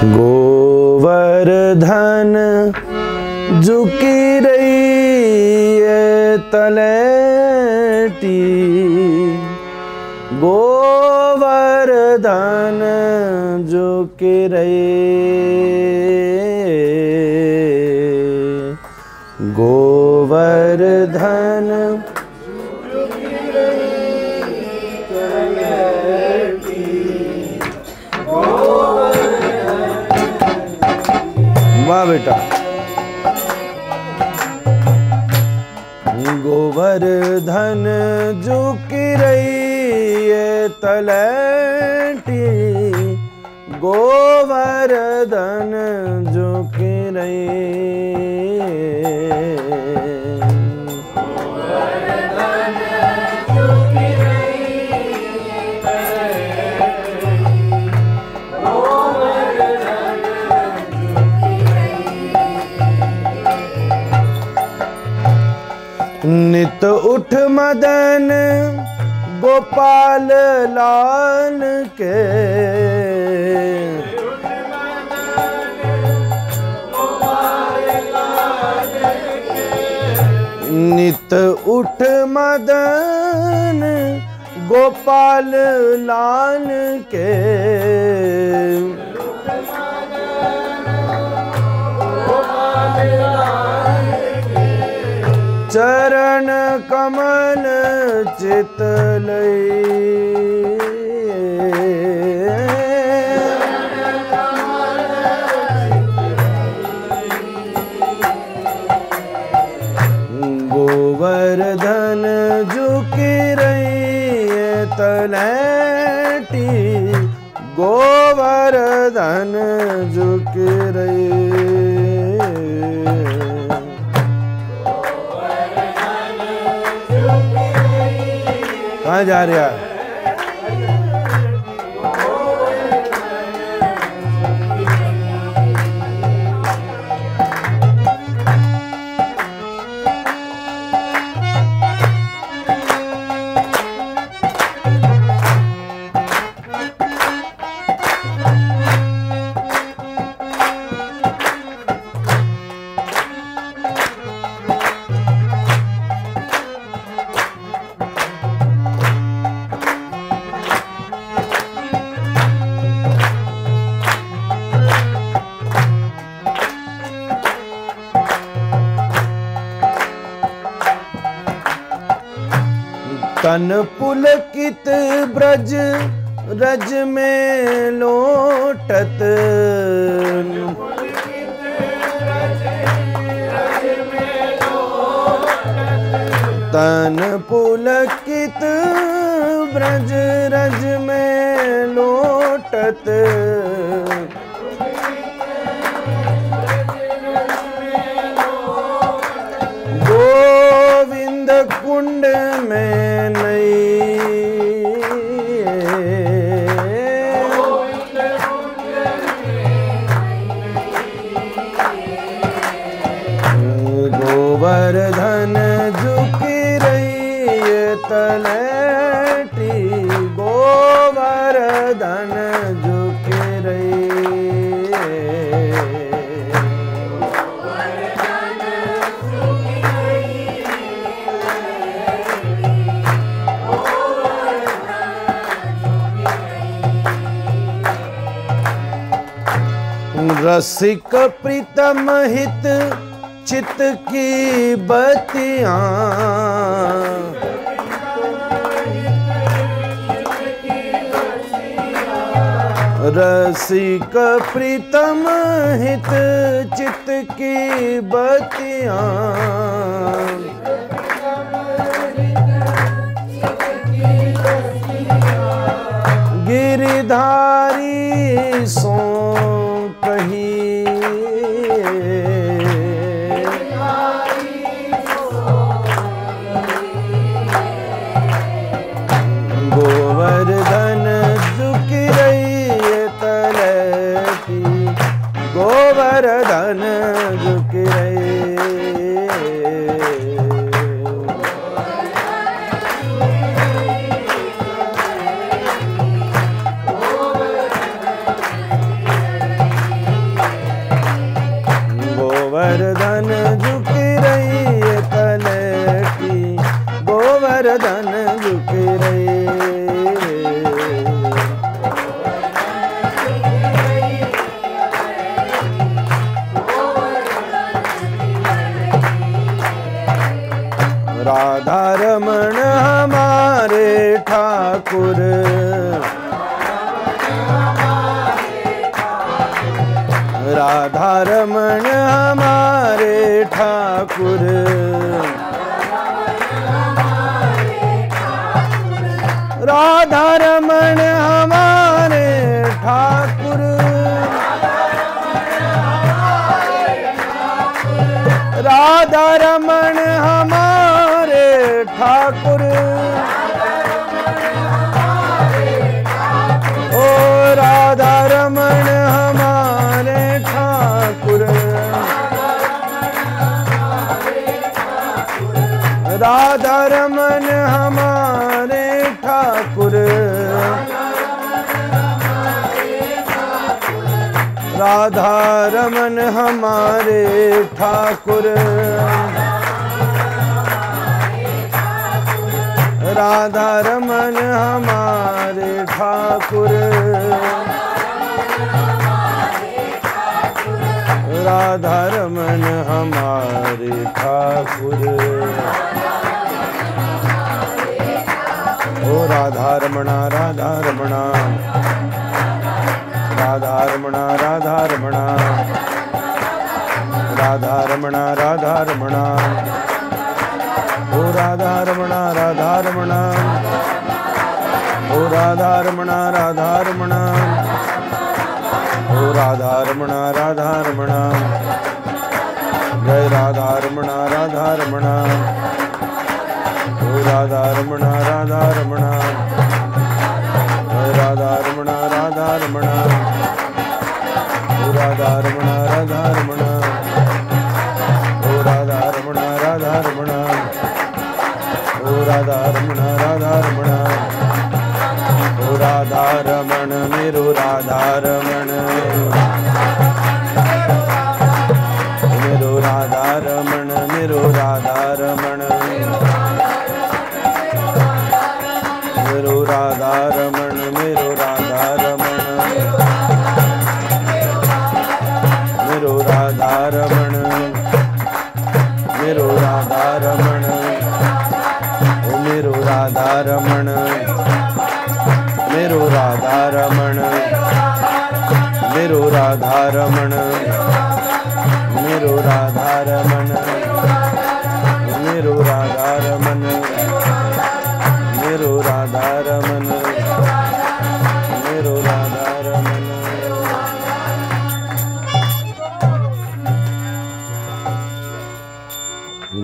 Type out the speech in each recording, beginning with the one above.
गोवर्धन झुकी रही है तलेटी, गोवर्धन झुकी रही, गोवर्धन वाह बेटा। गोवर्धन झुकी रही है तलेटी, गोवर्धन झुकी रही, नित उठ मदन गोपाल लाल के, नित उठ मदन गोपाल लाल के, चरण कमल चित लई, गोवर्धन झुकी रही है तलेटी, गोवर्धन झुकी रही, कहाँ जा रहा है? तन पुलकित ब्रज रज में लोटत, तन पुलकित ब्रज रज में लोटत, गोविंद कुंड में गोवर्धन झुकी रही है तलेटी, गोवर्धन झुकी रही, रसिक प्रीतम हित चित की बतियाँ, रसिक प्रीतम हित चित की बतियाँ, गिरधारी सो कही, गोवर्धन झुकी रही है तलेटी, गोवर्धन झुकी रही, राधा रमण हमारे ठाकुर, राधा रमण हमारे ठाकुर, राधा रमण हमारे ठाकुर, ओ राधा रमण हमारे ठाकुर, राधा रमण हमारे ठाकुर, राधा रमण हमारे ठाकुर, राधा रमण हमारे ठाकुर, राधा रमण हमारे ठाकुर। ओ राधा रमणा राधा रमणा, राधा रमणा राधा रमणा, राधा रमणा राधा रमणा, ओ राधा रमणा राधा रमणा, ओ राधा रमणा राधा रमणा, ओ राधा रमणा राधा रमणा, जय राधा रमणा राधा रमणा, ओ राधा रमणा राधा रमणा, जय राधा रमणा राधा रमणा, ओ राधा रमणा राधा रमणा, ओ राधा रमणा राधा रमणा, ओ राधा रमणा राधा रमणा, ओ राधा रमण मेरो राधा रमण, मेरो राधा रमण, मेरो राधा रमण, मेरो राधा रमण, मेरो राधा रमण, मेरो राधा रमण, मेरो राधा रमण, ओ मेरो राधा रमण, मेरो राधा रमण, मेरो राधा रमण, मेरो राधा रमण, मेरो राधा रमण, मेरो राधा रमण, मेरो राधा रमण।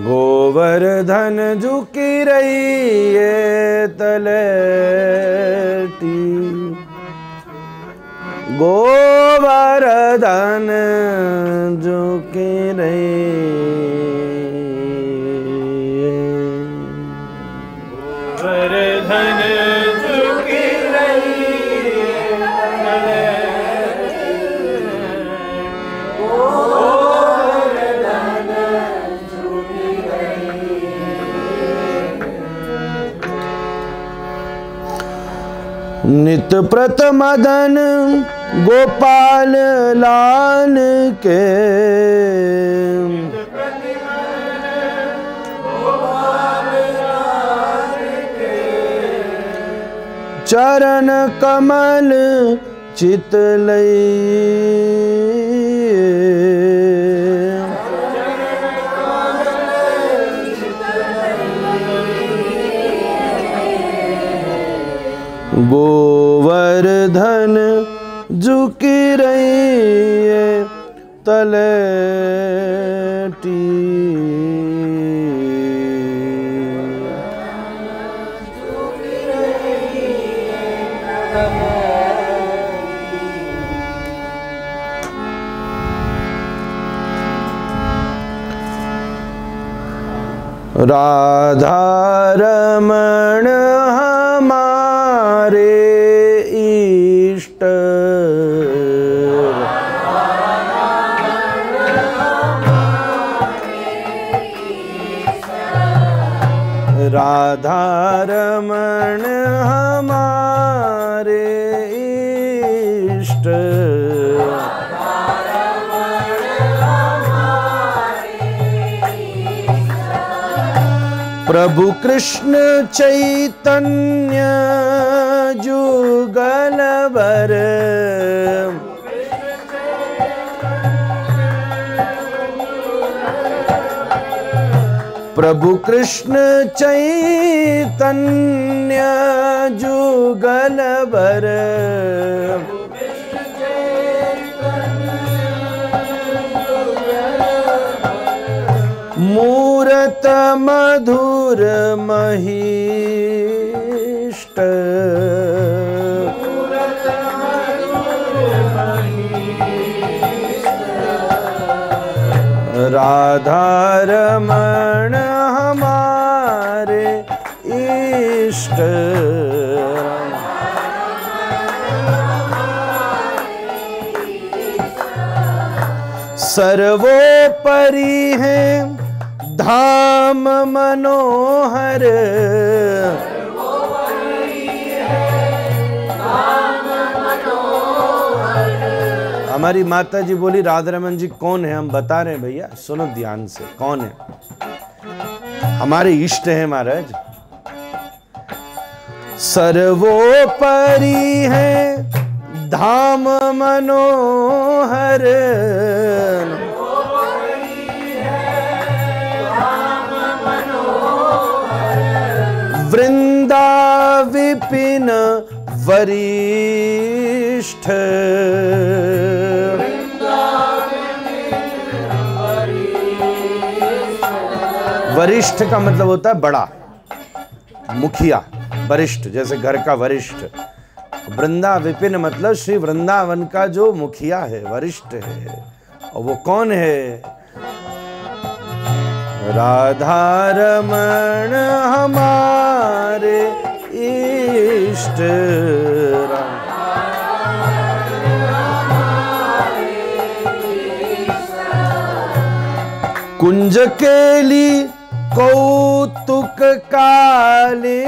गोवर्धन झुकी रही है तलेटी, गोवर्धन झुकी रही, गोवर्धन झुकी रही गोवर्धन झुकी रही, नित प्रत मदन गोपाल लाल के, चरण कमल चित लई, गोवर्धन झुकी रही है तलेटी, राधा रमण हमारे इष्ट, राधा रमण हमारे इष्ट, प्रभु कृष्ण चैतन्य भर। प्रभु कृष्ण चैतन्य जुगल भर। मूरत मधुर महिष्ट। राधा रमण हमारे इष्ट। सर्वोपरि है धाम मनोहर। हमारी माता जी बोली राधा रमन जी कौन है? हम बता रहे हैं भैया, सुनो ध्यान से, कौन है? हमारे इष्ट हैं महाराज। सर्वोपरि है धाम मनोहर। वृंदा विपिन वरिष्ठ। वरिष्ठ का मतलब होता है बड़ा, मुखिया, वरिष्ठ, जैसे घर का वरिष्ठ। वृंदा विपिन मतलब श्री वृंदावन का जो मुखिया है, वरिष्ठ है। और वो कौन है? राधा रमण हमारे इष्ट। कुंज केली कौतुक कालिंदी।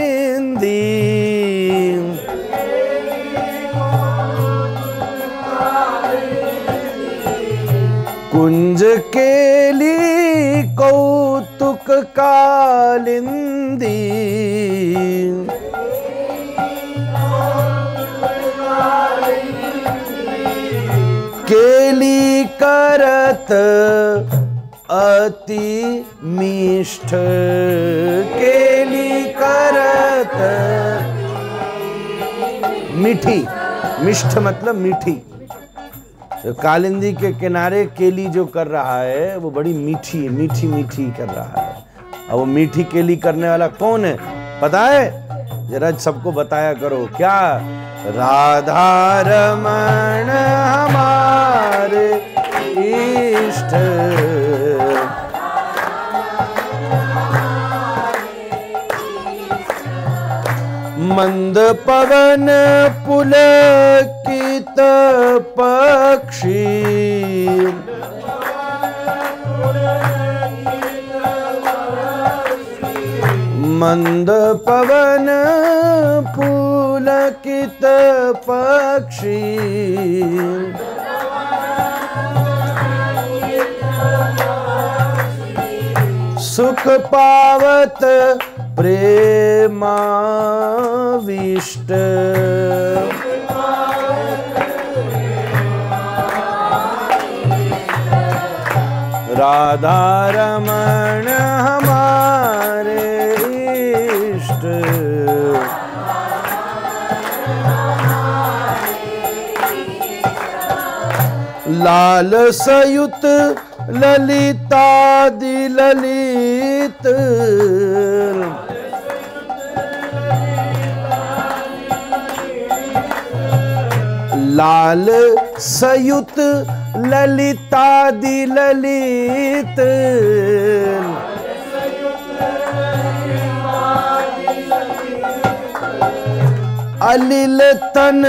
कुंज केली कौतुक कालिंदी। केली करत अति मिष्ठ। केली करत मीठी, मिष्ठ मतलब मीठी। तो कालिंदी के किनारे केली जो कर रहा है वो बड़ी मीठी मीठी मीठी कर रहा है। और वो मीठी केली करने वाला कौन है पता है? जरा सबको बताया करो। क्या? राधा रमण हमारे इष्ट। मंद पवन पुलकित पक्षी। मंद पवन पुलकित पक्षी। सुख पावत प्रेमाविष्ट। राधा रमण हमारे इष्ट। लाल सयुत ललितादि ललित। लाल सयुत ललितादि ललित। अलिल तन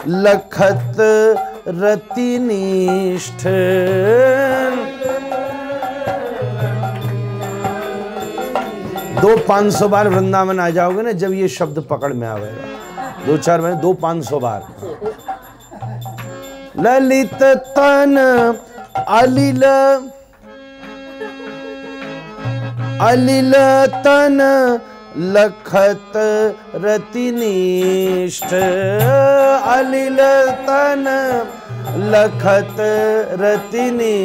लखत रतिनिष्ठ। 200-500 बार वृंदावन आ जाओगे ना, जब ये शब्द पकड़ में आवेगा। 2-4 महीने 200-500 बार। ललित तन अलिल, अलिल तन लखत रतिनिष्ठ। अलिल तन लखत रतिनी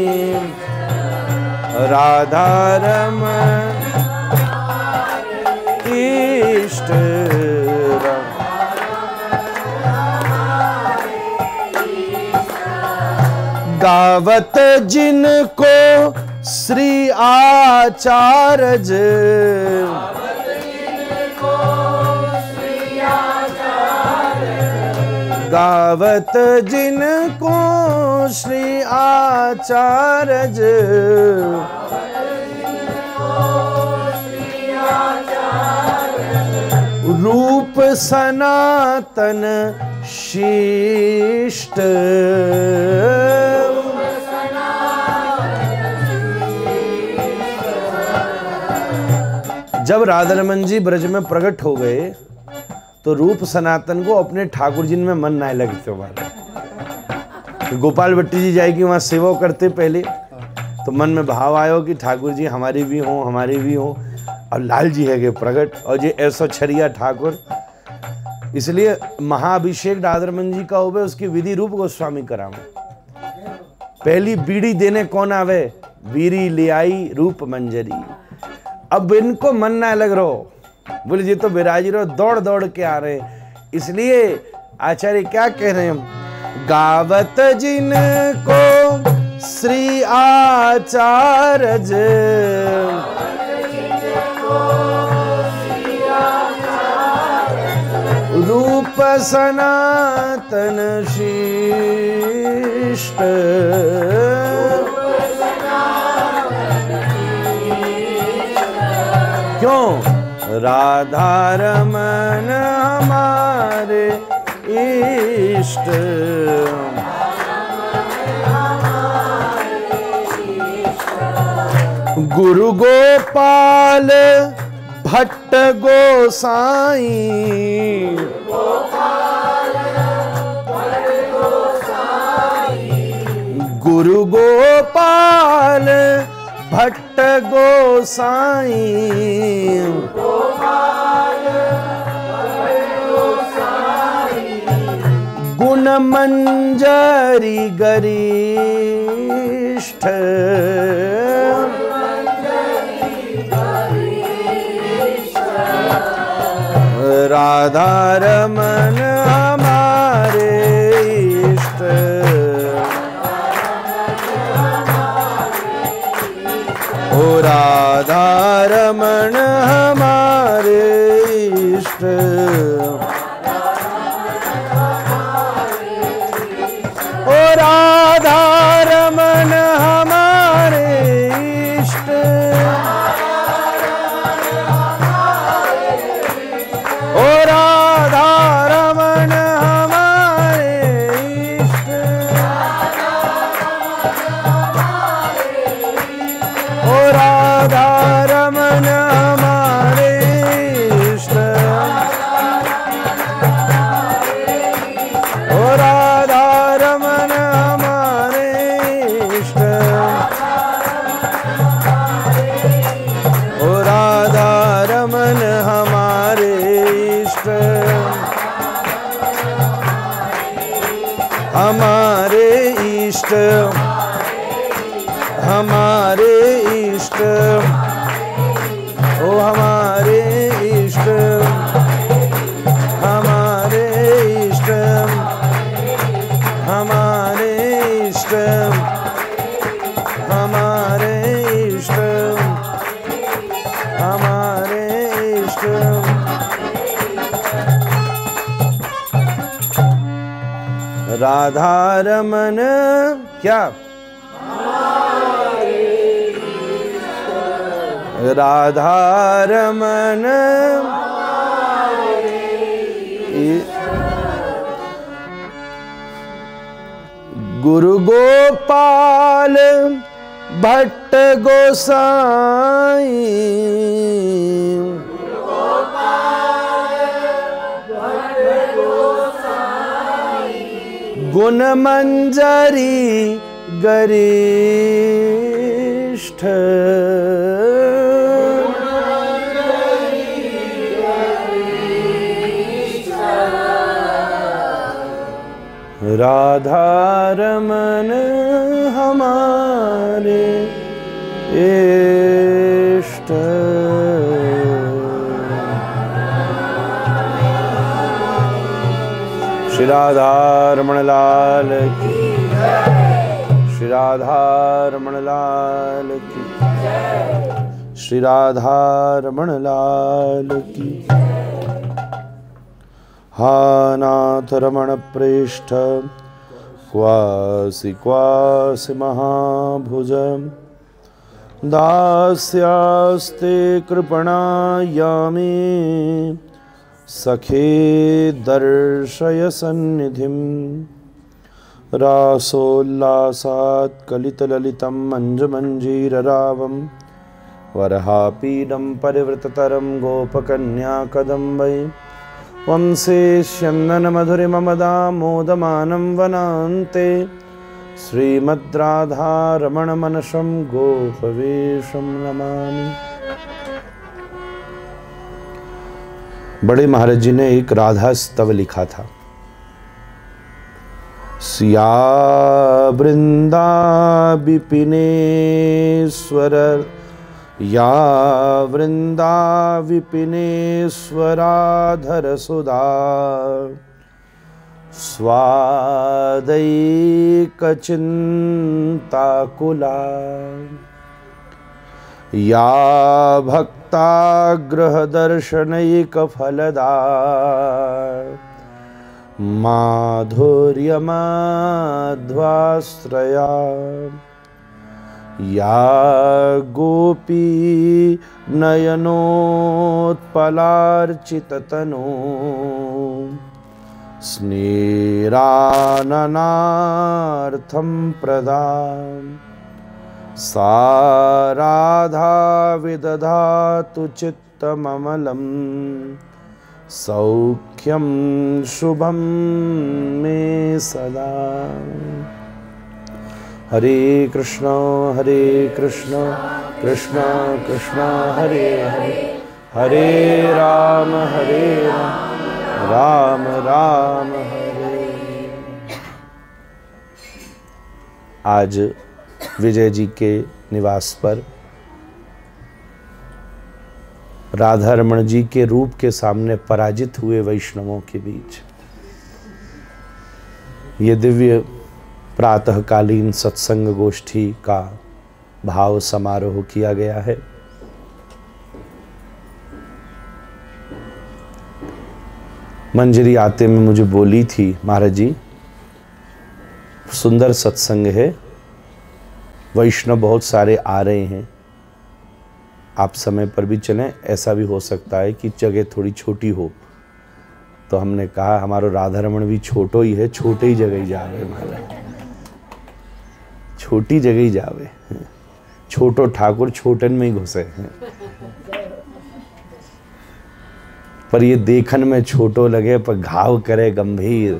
राधा रमन इष्ट गावत जिनको श्री आचार्य गावत जिनको श्री आचार्य रूप सनातन शिष्ट जब राधा रमन जी ब्रज में प्रकट हो गए तो रूप सनातन को अपने ठाकुर जी में मन ना लगते वाला। तो गोपाल भट्टी जी जाएगी वहाँ सेवा करते पहले तो मन में भाव आयो कि ठाकुर जी हमारी भी हो हमारी भी हो, और लाल जी है कि प्रकट और ये ऐसा छरिया ठाकुर। इसलिए महाअभिषेक राधा रमन जी का होवे उसकी विधि रूप गोस्वामी करावे। पहली बीड़ी देने कौन आवे? बीरी ले आई रूप मंजरी। अब इनको मन ना लग रहो, बोले जी तो बिराजी रहो, दौड़ दौड़ के आ रहे। इसलिए आचार्य क्या कह रहे हैं? गावत जिनको श्री आचार्य रूप सनातन शिष्ट क्यों? राधा रमन हमारे इष्ट गुरु गोपाल भट्ट गोसाई गुरु गोपाल भट्ट गोसाई गुण मंजरी गरिष्ठ राधा रमन हमारे इष्ट ओ राधा रमन हमारे इष्ट ओ राधा रमन हमारे इष्ट ओ राधा रमन हमारे इष्ट ओ राधा रमन हमारे इष्ट ओ राधा रमन हमारे इष्ट ओ राधा रमन हमारे इष्ट हमारे इष्ट हमारे इष्ट ओ हमारे इष्ट हमारे इष्ट हमारे इष्ट हमारे इष्ट हमारे इष्ट राधा रमन क्या राधा रमन गुरु गोपाल भट्ट गोसाई गुण मंजरी गरिष्ठ राधा रमन हमारे इष्ट। श्री राधा रमण लाल की, श्री राधा रमण लाल की, श्री राधा रमण लाल की। हा नाथ रमण प्रेष्ठ क्वासि क्वासि महाभुज दास्यास्ते कृपणायामे सखे दर्शय सन्निधिं रासोल्लासात् कलितललितं मञ्जुमञ्जीररावं वरहापीडं परिवृततरं गोपकन्याकदम्बै वंशे स्यन्दनमधुरिममदामोदमानं वनान्ते श्रीमद्राधारमणमनसं गोपवेशं नमामि। बड़े महाराज जी ने एक राधा स्तव लिखा था। सिया वृंदा विपिनेश्वर, या वृंदा विपिनेश्वराधर सुधा स्वादैकचिन्ताकुला, या भक्ताग्रहदर्शनैकफलदा माधुर्यमाध्वाश्रया, या गोपी नयनोत्पलार्चिततनु स्नेराननार्थं प्रदा, सा राधा विदधातु चित्तममलं सौख्यं शुभं मे सदा। हरे कृष्ण कृष्ण कृष्ण हरे हरे, हरे राम राम राम हरे। आज विजय जी के निवास पर राधा रमण जी के रूप के सामने पराजित हुए वैष्णवों के बीच ये दिव्य प्रातःकालीन सत्संग गोष्ठी का भाव समारोह किया गया है। मंजरी आते में मुझे बोली थी, महाराज जी सुंदर सत्संग है, वैष्णव बहुत सारे आ रहे हैं, आप समय पर भी चलें, ऐसा भी हो सकता है कि जगह थोड़ी छोटी हो। तो हमने कहा हमारो राधा रमण भी छोटो ही है, छोटे ही जगह ही जावे, महाराज छोटी जगह ही जावे, छोटो ठाकुर छोटन में ही घुसे हैं। पर ये देखन में छोटो लगे पर घाव करे गंभीर,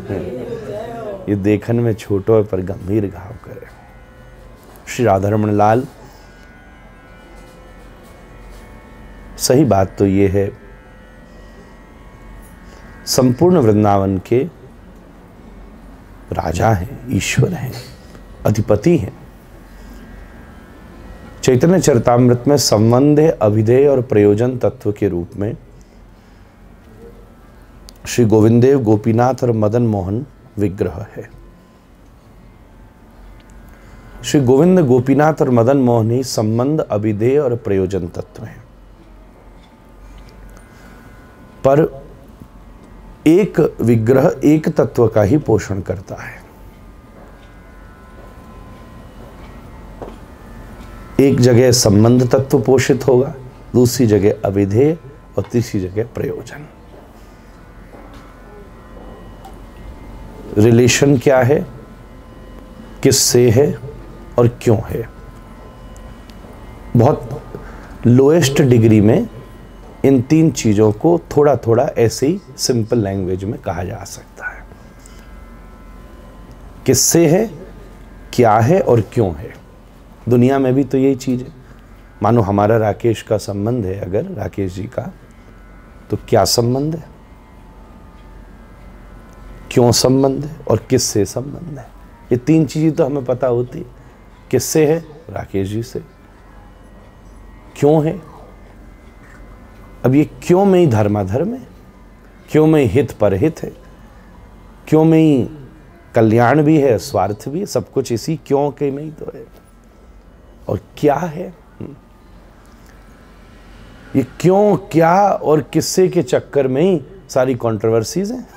ये देखन में छोटो है पर गंभीर घाव करे। श्री राधा रमण लाल, सही बात तो ये है संपूर्ण वृंदावन के राजा हैं, ईश्वर हैं, अधिपति हैं। चैतन्य चरितामृत में संबंध, अभिधेय और प्रयोजन तत्व के रूप में श्री गोविंदेव, गोपीनाथ और मदन मोहन विग्रह है। श्री गोविंद, गोपीनाथ और मदन मोहन ही संबंध, अभिधेय और प्रयोजन तत्व हैं। पर एक विग्रह एक तत्व का ही पोषण करता है। एक जगह संबंध तत्व पोषित होगा, दूसरी जगह अभिधेय और तीसरी जगह प्रयोजन। रिलेशन क्या है, किससे है और क्यों है। बहुत लोएस्ट डिग्री में इन तीन चीजों को थोड़ा थोड़ा ऐसे ही सिंपल लैंग्वेज में कहा जा सकता है। किससे है, क्या है और क्यों है। दुनिया में भी तो यही चीज है। मानो हमारा राकेश का संबंध है, अगर राकेश जी का, तो क्या संबंध है। क्यों संबंध है और किससे संबंध है। ये तीन चीजें तो हमें पता होती है। किससे है? राकेश जी से। क्यों है? अब ये क्यों में ही धर्माधर्म है, क्यों में ही हित परहित है, क्यों में ही कल्याण भी है, स्वार्थ भी है, सब कुछ इसी क्यों के में ही तो है। और क्या है? ये क्यों, क्या और किससे के चक्कर में ही सारी कंट्रोवर्सीज हैं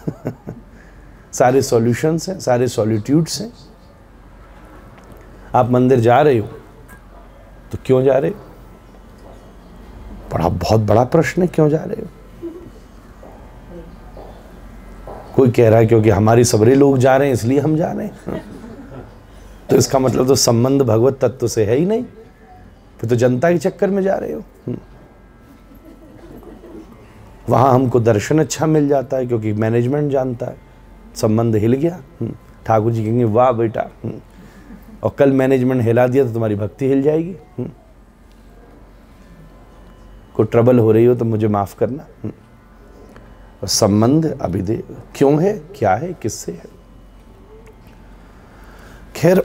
सारे सॉल्यूशंस हैं, सारे सॉलिट्यूड्स हैं। आप मंदिर जा रहे हो तो क्यों जा रहे हो? बहुत बड़ा प्रश्न है, क्यों जा रहे हो? कोई कह रहा है क्योंकि हमारी सबरे लोग जा रहे हैं इसलिए हम जा रहे हैं। तो इसका मतलब तो संबंध भगवत तत्व से है ही नहीं, फिर तो जनता के चक्कर में जा रहे हो। वहां हमको दर्शन अच्छा मिल जाता है क्योंकि मैनेजमेंट जानता है, संबंध हिल गया। ठाकुर जी कहेंगे वाह बेटा, और कल मैनेजमेंट हिला दिया तो तुम्हारी भक्ति हिल जाएगी। कोई ट्रबल हो रही हो तो मुझे माफ करना। और संबंध अभिधेय क्यों है, क्या है, किससे है। खैर,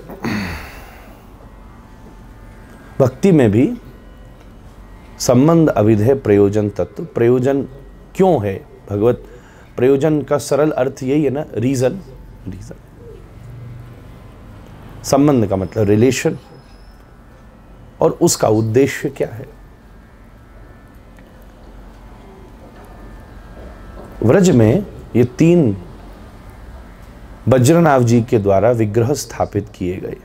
भक्ति में भी संबंध अभिधेय प्रयोजन तत्व। प्रयोजन क्यों है? भगवत प्रयोजन का सरल अर्थ यही है ना, रीजन। रीजन, संबंध का मतलब रिलेशन, और उसका उद्देश्य क्या है। व्रज में ये तीन वज्रनाभ जी के द्वारा विग्रह स्थापित किए गए,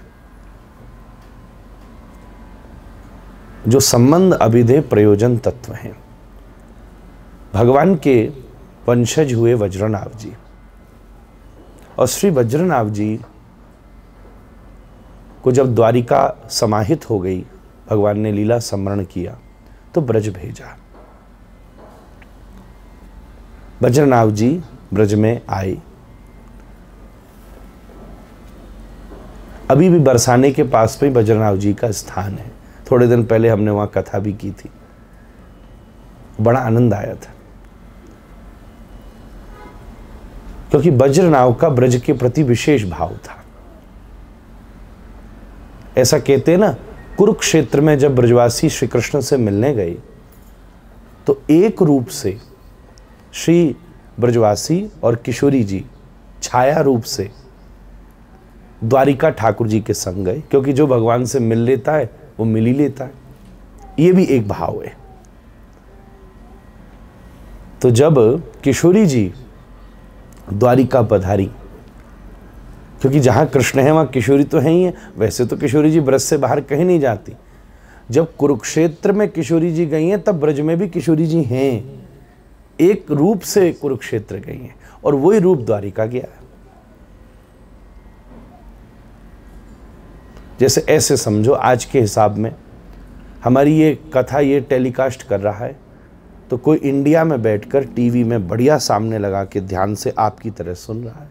जो संबंध अभिधेय प्रयोजन तत्व हैं। भगवान के वंशज हुए वज्रनाभ जी, और श्री वज्रनाभ जी को जब द्वारिका समाहित हो गई, भगवान ने लीला स्मरण किया तो ब्रज भेजा। वज्रनाभ जी ब्रज में आए। अभी भी बरसाने के पास में वज्रनाभ जी का स्थान है। थोड़े दिन पहले हमने वहां कथा भी की थी, बड़ा आनंद आया था, क्योंकि वज्रनाभ का ब्रज के प्रति विशेष भाव था। ऐसा कहते हैं ना, कुरुक्षेत्र में जब ब्रजवासी श्री कृष्ण से मिलने गए तो एक रूप से श्री ब्रजवासी और किशोरी जी छाया रूप से द्वारिका ठाकुर जी के संग गए, क्योंकि जो भगवान से मिल लेता है वो मिल ही लेता है। ये भी एक भाव है। तो जब किशोरी जी द्वारिका पधारी, क्योंकि जहां कृष्ण है वहां किशोरी तो है ही है, वैसे तो किशोरी जी ब्रज से बाहर कहीं नहीं जाती। जब कुरुक्षेत्र में किशोरी जी गई हैं तब ब्रज में भी किशोरी जी हैं, एक रूप से कुरुक्षेत्र गई हैं, और वही रूप द्वारिका गया है। जैसे ऐसे समझो, आज के हिसाब में हमारी ये कथा ये टेलीकास्ट कर रहा है, तो कोई इंडिया में बैठकर टीवी में बढ़िया सामने लगा के ध्यान से आपकी तरह सुन रहा है,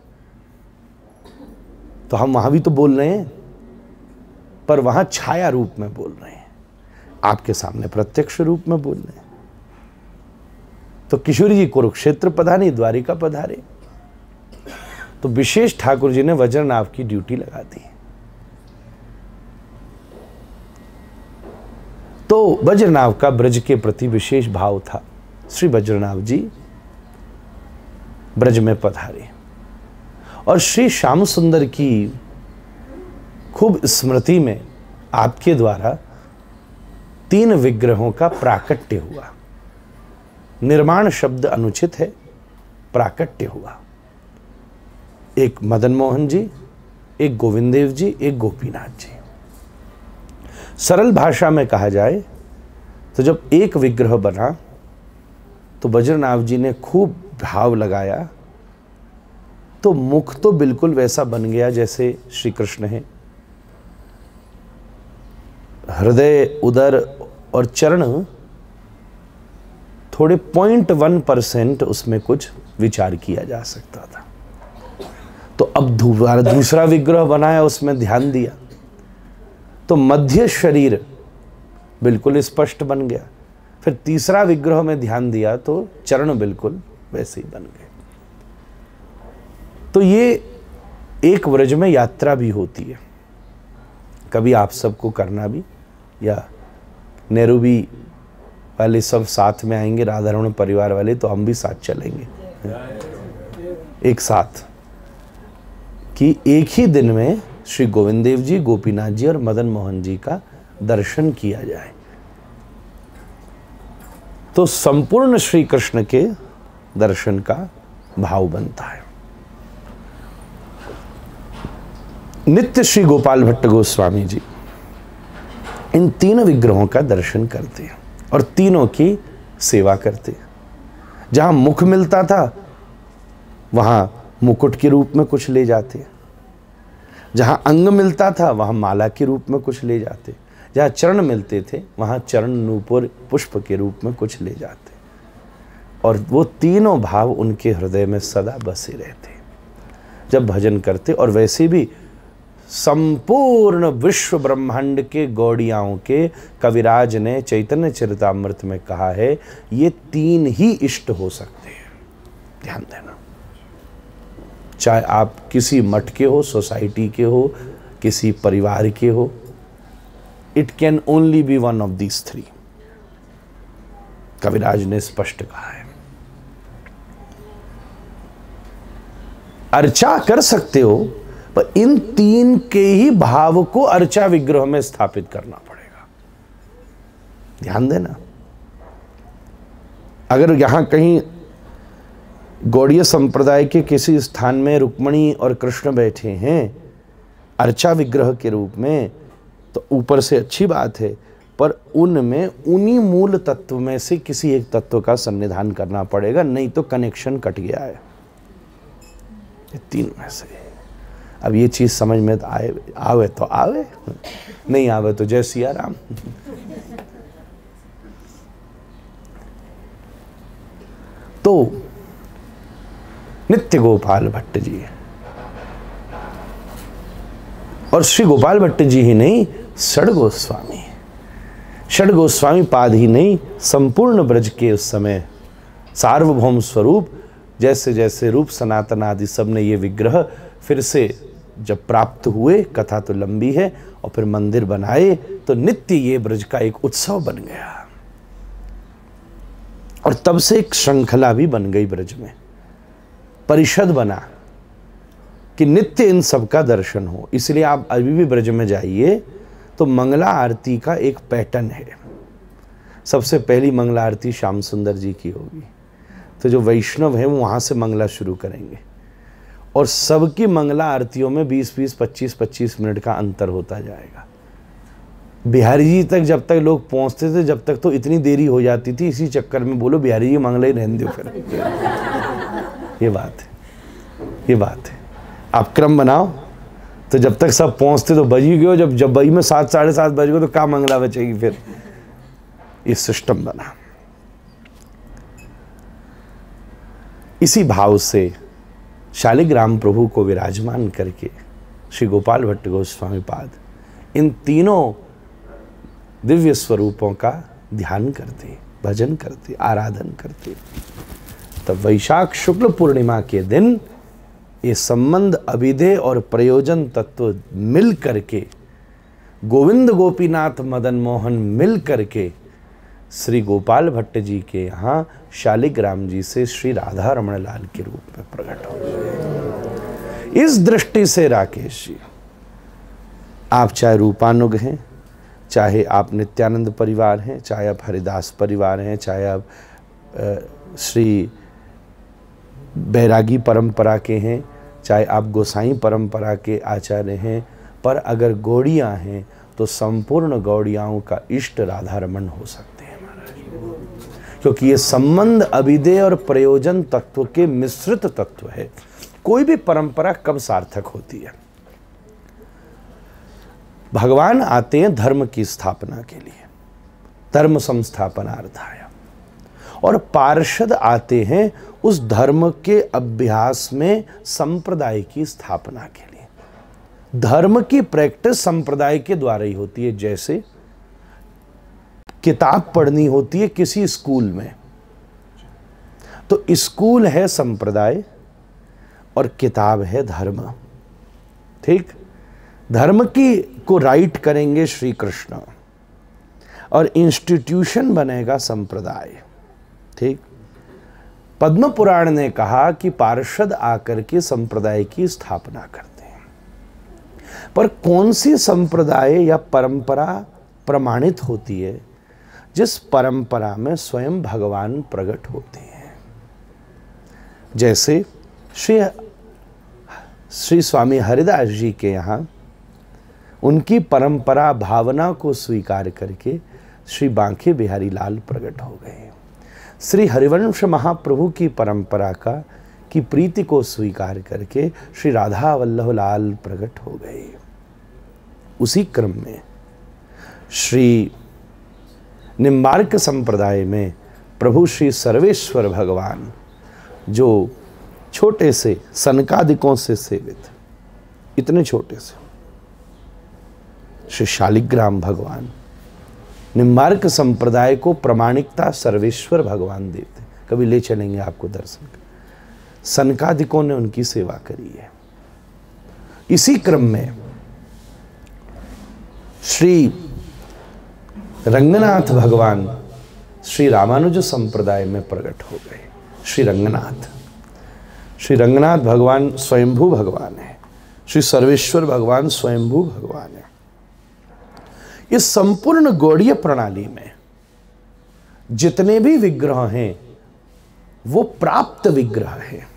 तो हम वहां भी तो बोल रहे हैं, पर वहां छाया रूप में बोल रहे हैं, आपके सामने प्रत्यक्ष रूप में बोल रहे हैं। तो किशोरी जी कुरुक्षेत्र पधारे, द्वारिका पधारे, तो विशेष ठाकुर जी ने वज्रनाभ की ड्यूटी लगा दी। तो वज्रनाभ का ब्रज के प्रति विशेष भाव था। श्री वज्रनाभ जी ब्रज में पधारे, और श्री श्याम सुंदर की खूब स्मृति में आपके द्वारा 3 विग्रहों का प्राकट्य हुआ। निर्माण शब्द अनुचित है, प्राकट्य हुआ। एक मदन मोहन जी, एक गोविंद देव जी, एक गोपीनाथ जी। सरल भाषा में कहा जाए तो जब एक विग्रह बना तो वज्रनाभ जी ने खूब भाव लगाया, तो मुख तो बिल्कुल वैसा बन गया जैसे श्री कृष्ण है। हृदय, उदर और चरण थोड़े 0.1% उसमें कुछ विचार किया जा सकता था। तो अब दूसरा विग्रह बनाया, उसमें ध्यान दिया तो मध्य शरीर बिल्कुल स्पष्ट बन गया। फिर तीसरा विग्रह में ध्यान दिया तो चरण बिल्कुल वैसे ही बन गए। तो ये एक व्रज में यात्रा भी होती है। कभी आप सबको करना भी, या नेहरूबी वाले सब साथ में आएंगे, राधा रमण परिवार वाले, तो हम भी साथ चलेंगे एक साथ, कि एक ही दिन में श्री गोविंद देव जी, गोपीनाथ जी और मदन मोहन जी का दर्शन किया जाए। तो संपूर्ण श्री कृष्ण के दर्शन का भाव बनता है। नित्य श्री गोपाल भट्ट गोस्वामी जी इन तीनों विग्रहों का दर्शन करते हैं और तीनों की सेवा करते हैं। जहां मुख मिलता था वहां मुकुट के रूप में कुछ ले जाते, जहां अंग मिलता था वहां माला के रूप में कुछ ले जाते, जहां चरण मिलते थे वहां चरण नूपुर पुष्प के रूप में कुछ ले जाते, और वो तीनों भाव उनके हृदय में सदा बसे रहते जब भजन करते। और वैसे भी संपूर्ण विश्व ब्रह्मांड के गौड़ियाओं के कविराज ने चैतन्य चरितामृत में कहा है, ये तीन ही इष्ट हो सकते हैं। ध्यान देना, चाहे आप किसी मठ के हो, सोसाइटी के हो, किसी परिवार के हो, it can only be one of these three. Kaviraj ने स्पष्ट कहा है। अर्चा कर सकते हो, पर इन तीन के ही भाव को अर्चा विग्रह में स्थापित करना पड़ेगा। ध्यान देना, अगर यहां कहीं गौड़ीय संप्रदाय के किसी स्थान में रुक्मणी और कृष्ण बैठे हैं अर्चा विग्रह के रूप में, तो ऊपर से अच्छी बात है, पर उनमें उन्हीं मूल तत्व में से किसी एक तत्व का सन्निधान करना पड़ेगा, नहीं तो कनेक्शन कट गया है। ये तीन में से अब ये चीज समझ में आवे तो आवे, नहीं आवे तो जय सिया राम। तो नित्य गोपाल भट्ट जी, और श्री गोपाल भट्ट जी ही नहीं, षड गोस्वामी पाद ही नहीं, संपूर्ण ब्रज के उस समय सार्वभौम स्वरूप, जैसे जैसे रूप सनातन आदि सब ने ये विग्रह फिर से जब प्राप्त हुए, कथा तो लंबी है, और फिर मंदिर बनाए, तो नित्य ये ब्रज का एक उत्सव बन गया। और तब से एक श्रृंखला भी बन गई ब्रज में, परिषद बना कि नित्य इन सब का दर्शन हो। इसलिए आप अभी भी ब्रज में जाइए तो मंगला आरती का एक पैटर्न है। सबसे पहली मंगला आरती श्याम सुंदर जी की होगी, तो जो वैष्णव है वो वहाँ से मंगला शुरू करेंगे, और सबकी मंगला आरतियों में 20-20, 25-25 मिनट का अंतर होता जाएगा। बिहारी जी तक जब तक लोग पहुँचते थे, जब तक तो इतनी देरी हो जाती थी, इसी चक्कर में बोलो बिहारी जी मंगला ही रहने दो फिर। ये बात है, आप क्रम बनाओ, तो जब तक सब पहुँचते तो बज ही गए, जब बज में 7, 7:30 बज गए तो क्या मंगला बचेगी फिर। ये सिस्टम बना। इसी भाव से शालिग्राम प्रभु को विराजमान करके श्री गोपाल भट्ट गोस्वामी पाद इन तीनों दिव्य स्वरूपों का ध्यान करते, भजन करते, आराधन करते। तब वैशाख शुक्ल पूर्णिमा के दिन ये संबंध, अभिधेय और प्रयोजन तत्व मिल करके, गोविंद गोपीनाथ मदन मोहन मिल करके श्री गोपाल भट्ट जी के यहाँ शालिग्राम जी से श्री राधा रमण लाल के रूप में प्रकट हो गए। इस दृष्टि से राकेश जी, आप चाहे रूपानुग हैं, चाहे आप नित्यानंद परिवार हैं, चाहे आप हरिदास परिवार हैं, चाहे आप श्री बैरागी परंपरा के हैं, चाहे आप गोसाई परंपरा के आचार्य हैं, पर अगर गौड़ियाँ हैं तो संपूर्ण गौड़ियाओं का इष्ट राधा रमण हो सकते हैं महाराज, क्योंकि ये संबंध, अभिधेय और प्रयोजन तत्व के मिश्रित तत्व है। कोई भी परंपरा कब सार्थक होती है? भगवान आते हैं धर्म की स्थापना के लिए, धर्म संस्थापनार्थाय, और पार्षद आते हैं उस धर्म के अभ्यास में संप्रदाय की स्थापना के लिए। धर्म की प्रैक्टिस संप्रदाय के द्वारा ही होती है। जैसे किताब पढ़नी होती है किसी स्कूल में, तो स्कूल है संप्रदाय और किताब है धर्म। ठीक, धर्म की को राइट करेंगे श्री कृष्ण और इंस्टीट्यूशन बनेगा संप्रदाय। ठीक, पद्म पुराण ने कहा कि पार्षद आकर के संप्रदाय की स्थापना करते हैं, पर कौन सी संप्रदाय या परंपरा प्रमाणित होती है? जिस परंपरा में स्वयं भगवान प्रकट होते हैं। जैसे श्री स्वामी हरिदास जी के यहाँ उनकी परंपरा भावना को स्वीकार करके श्री बांके बिहारी लाल प्रकट हो गए। श्री हरिवंश महाप्रभु की परंपरा की प्रीति को स्वीकार करके श्री राधा वल्लभ लाल प्रकट हो गए। उसी क्रम में श्री निम्बार्क संप्रदाय में प्रभु श्री सर्वेश्वर भगवान, जो छोटे से सनकादिकों से सेवित, इतने छोटे से श्री शालिग्राम भगवान, निम्बार्क संप्रदाय को प्रामाणिकता सर्वेश्वर भगवान देते। कभी ले चलेंगे आपको दर्शन कर। सनकादिकों ने उनकी सेवा करी है। इसी क्रम में श्री रंगनाथ भगवान श्री रामानुज संप्रदाय में प्रकट हो गए। श्री रंगनाथ भगवान स्वयंभू भगवान है। श्री सर्वेश्वर भगवान स्वयंभू भगवान है। इस संपूर्ण गौड़ीय प्रणाली में जितने भी विग्रह हैं वो प्राप्त विग्रह है।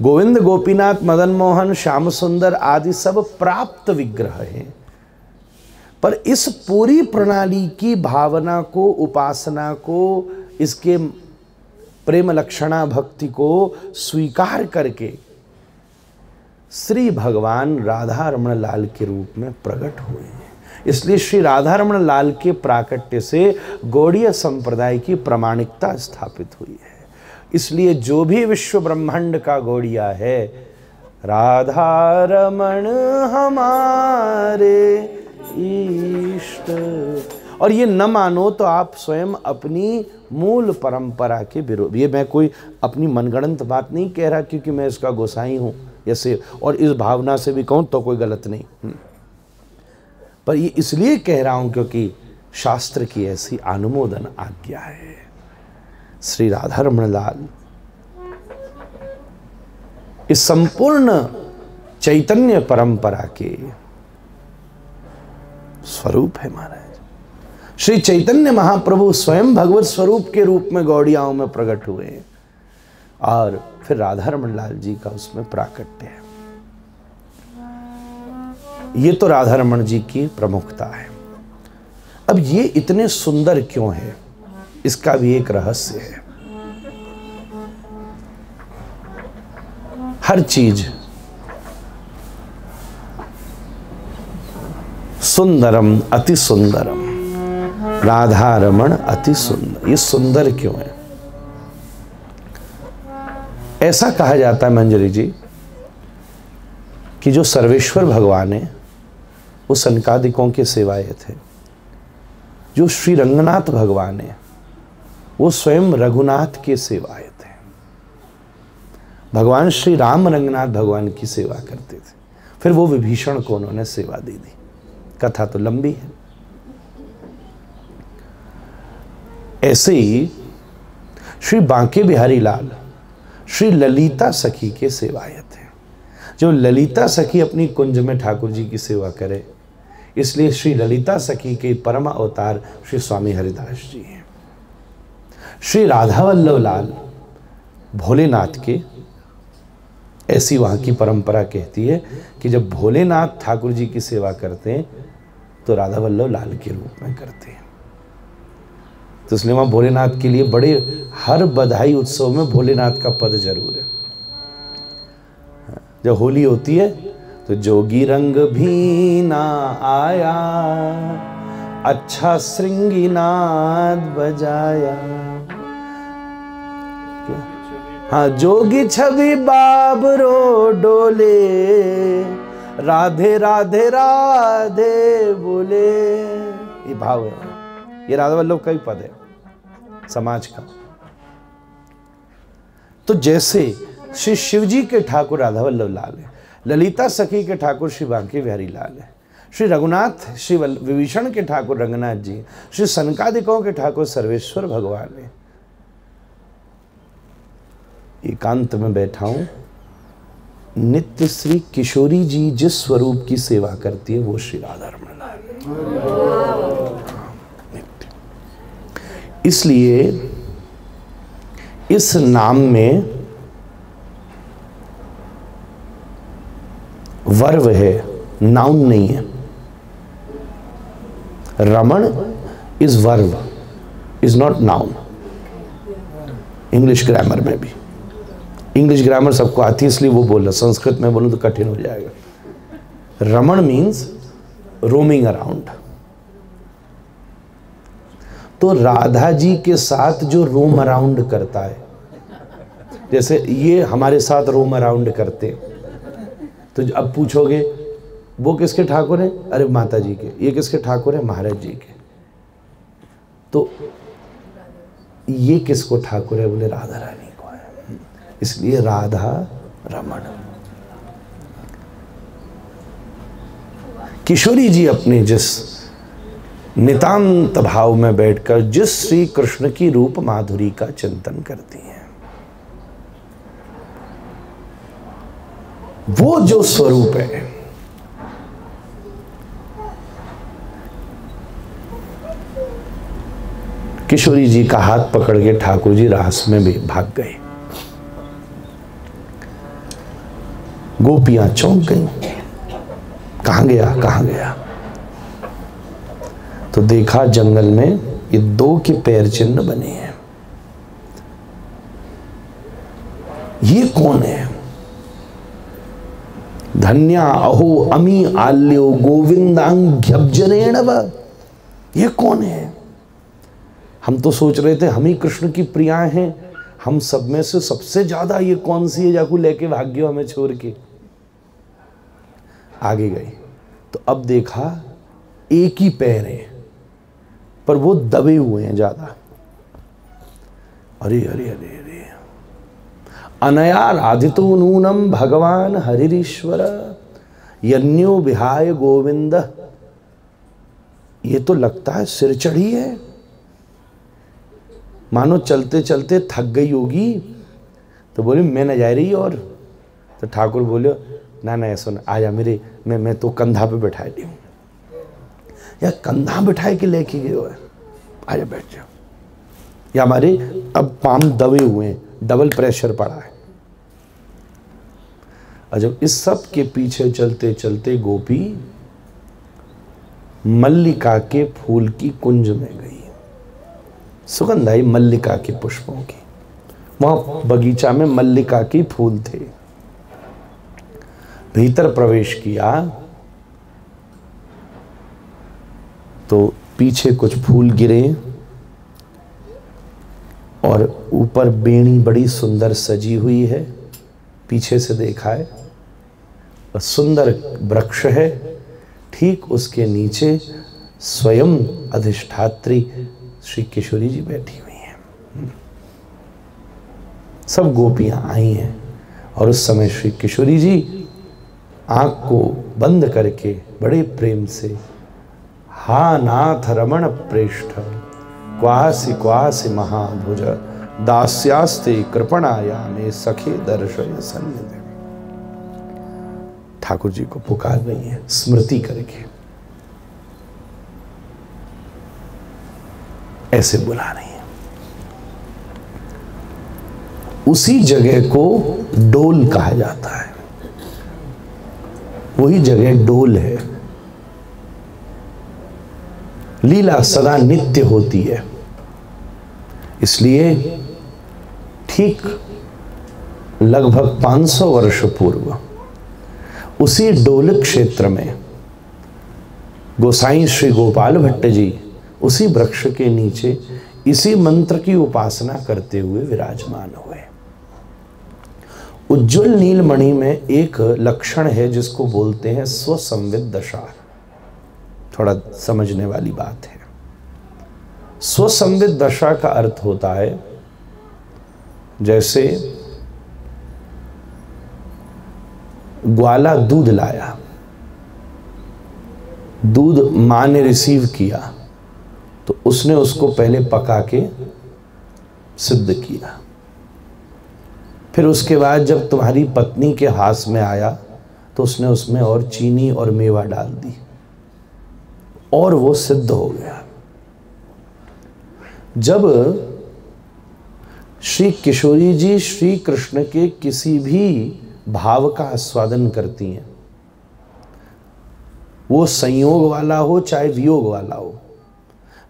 गोविंद, गोपीनाथ, मदन मोहन, श्याम सुंदर आदि सब प्राप्त विग्रह हैं। पर इस पूरी प्रणाली की भावना को, उपासना को, इसके प्रेम लक्षणा भक्ति को स्वीकार करके श्री भगवान राधा रमण लाल के रूप में प्रकट हुए हैं। इसलिए श्री राधा रमण लाल के प्राकट्य से गौड़ीय संप्रदाय की प्रामाणिकता स्थापित हुई है। इसलिए जो भी विश्व ब्रह्मांड का गौड़िया है, राधा रमण हमारे इष्ट। और ये न मानो तो आप स्वयं अपनी मूल परंपरा के विरोध। ये मैं कोई अपनी मनगढ़ंत बात नहीं कह रहा, क्योंकि मैं इसका गोसाई हूं ऐसे, और इस भावना से भी कहूं तो कोई गलत नहीं। पर ये इसलिए कह रहा हूं क्योंकि शास्त्र की ऐसी अनुमोदन आज्ञा है। श्री राधा रमण लाल इस संपूर्ण चैतन्य परंपरा के स्वरूप है महाराज। श्री चैतन्य महाप्रभु स्वयं भगवत स्वरूप के रूप में गौड़ियाओं में प्रकट हुए हैं, और फिर राधा रमण लाल जी का उसमें प्राकट्य है। ये तो राधा रमण जी की प्रमुखता है। अब ये इतने सुंदर क्यों है, इसका भी एक रहस्य है। हर चीज सुंदरम अति सुंदरम, राधा रमण अति सुंदर। ये सुंदर क्यों है? ऐसा कहा जाता है मंजरी जी कि जो सर्वेश्वर भगवान है वो सनकादिकों के सेवाये थे। जो श्री रंगनाथ भगवान है वो स्वयं रघुनाथ के सेवाये थे। भगवान श्री राम रंगनाथ भगवान की सेवा करते थे। फिर वो विभीषण को उन्होंने सेवा दे दी। कथा तो लंबी है। ऐसे ही श्री बांके बिहारी लाल श्री ललिता सखी के सेवाये थे। जो ललिता सखी अपनी कुंज में ठाकुर जी की सेवा करे, इसलिए श्री ललिता सखी के परम अवतार श्री स्वामी हरिदास जी हैं। श्री राधा वल्लभ लाल भोलेनाथ के, ऐसी वहाँ की परंपरा कहती है कि जब भोलेनाथ ठाकुर जी की सेवा करते हैं तो राधा वल्लभ लाल के रूप में करते हैं। तो इसलिए वहाँ भोलेनाथ के लिए बड़े, हर बधाई उत्सव में भोलेनाथ का पद जरूर है। जब होली होती है तो जोगी रंग भी ना आया, अच्छा श्रृंगीनाद बजाया। हाँ, जोगी छवि बाबरो डोले, राधे राधे राधे बोले। ये भाव है, ये राधा वल्लभ का ही पद है समाज का। तो जैसे श्री शिवजी के ठाकुर राधा वल्लभ लाल है, ललिता सखी के ठाकुर श्री बांके बिहारी लाल है, श्री रघुनाथ श्री विभीषण के ठाकुर रंगनाथ जी, श्री सनकादिकों के ठाकुर सर्वेश्वर भगवान है। एकांत में बैठा हूं, नित्य श्री किशोरी जी जिस स्वरूप की सेवा करती है वो श्री राधा रमण लाल। इसलिए इस नाम में वर्ब है, नाउन नहीं है। Raman is verb, is not noun. English grammar में भी, इंग्लिश ग्रामर सबको आती है इसलिए वो बोल रहा, संस्कृत में बोलूं तो कठिन हो जाएगा। रमण मीन्स रोमिंग अराउंड। तो राधा जी के साथ जो रोम अराउंड करता है, जैसे ये हमारे साथ रोम अराउंड करते, तो अब पूछोगे वो किसके ठाकुर हैं? अरे माता जी के। ये किसके ठाकुर हैं? महाराज जी के। तो ये किसको ठाकुर है? बोले राधा रानी को है, इसलिए राधा रमण। किशोरी जी अपने जिस नितांत भाव में बैठकर जिस श्री कृष्ण की रूप माधुरी का चिंतन करती हैं, वो जो स्वरूप है, किशोरी जी का हाथ पकड़ के ठाकुर जी रास में भी भाग गए। गोपियां चौंक गई, कहां गया कहां गया? तो देखा जंगल में ये दो के पैर चिन्ह बने हैं। ये कौन है? धन्या अहो अमी आल्यो गोविंदांग्यब्जरेणव। ये कौन है? हम तो सोच रहे थे हम ही कृष्ण की प्रिया हैं, हम सब में से सबसे ज्यादा ये कौन सी है जाकू लेके भाग्यो हमें छोड़ के। आगे गई तो अब देखा एक ही पैर है पर वो दबे हुए हैं ज्यादा। अरे अरे अरे अरे, अनया राधितो नूनम भगवान हरिरीश्वर यन्यो विहाय गोविंद। ये तो लगता है सिर चढ़ी है, मानो चलते चलते थक गई होगी। तो बोली मैं न जा रही। और तो ठाकुर बोले ना ना ऐसा ना, आजा मेरे, मैं तो कंधा पे बैठा दी हूँ। या कंधा बिठाए के लेके गए हो, आजा बैठ जाओ। या हमारे अब पाम दबे हुए हैं, डबल प्रेशर पड़ा है। और जब इस सब के पीछे चलते चलते गोपी मल्लिका के फूल की कुंज में गई, सुगंध आई मल्लिका के पुष्पों की। वहां बगीचा में मल्लिका के फूल थे। भीतर प्रवेश किया तो पीछे कुछ फूल गिरे और ऊपर बेणी बड़ी सुंदर सजी हुई है। पीछे से देखा है और सुंदर वृक्ष है, ठीक उसके नीचे स्वयं अधिष्ठात्री श्री किशोरी जी बैठी हुई हैं। सब गोपियां आई हैं और उस समय श्री किशोरी जी आंख को बंद करके बड़े प्रेम से, हा नाथ रमण प्रेष्ठ क्वासी क्वासी महाभुज दास्यास्ते कृपणाया में सखे दर्शय सन्निधि। ठाकुर जी को पुकार रही है स्मृति करके, ऐसे बुला रही है। उसी जगह को डोल कहा जाता है, वही जगह डोल है। लीला सदा नित्य होती है, इसलिए ठीक लगभग 500 वर्ष पूर्व उसी डोल क्षेत्र में गोसाई श्री गोपाल भट्ट जी उसी वृक्ष के नीचे इसी मंत्र की उपासना करते हुए विराजमान हुए। उज्ज्वल नीलमणि में एक लक्षण है जिसको बोलते हैं स्वसंवित दशा। थोड़ा समझने वाली बात है। स्वसंवित दशा का अर्थ होता है जैसे ग्वाला दूध लाया, दूध माँ ने रिसीव किया तो उसने उसको पहले पका के सिद्ध किया। फिर उसके बाद जब तुम्हारी पत्नी के हाथ में आया तो उसने उसमें और चीनी और मेवा डाल दी और वो सिद्ध हो गया। जब श्री किशोरी जी श्री कृष्ण के किसी भी भाव का आस्वादन करती हैं, वो संयोग वाला हो चाहे वियोग वाला हो,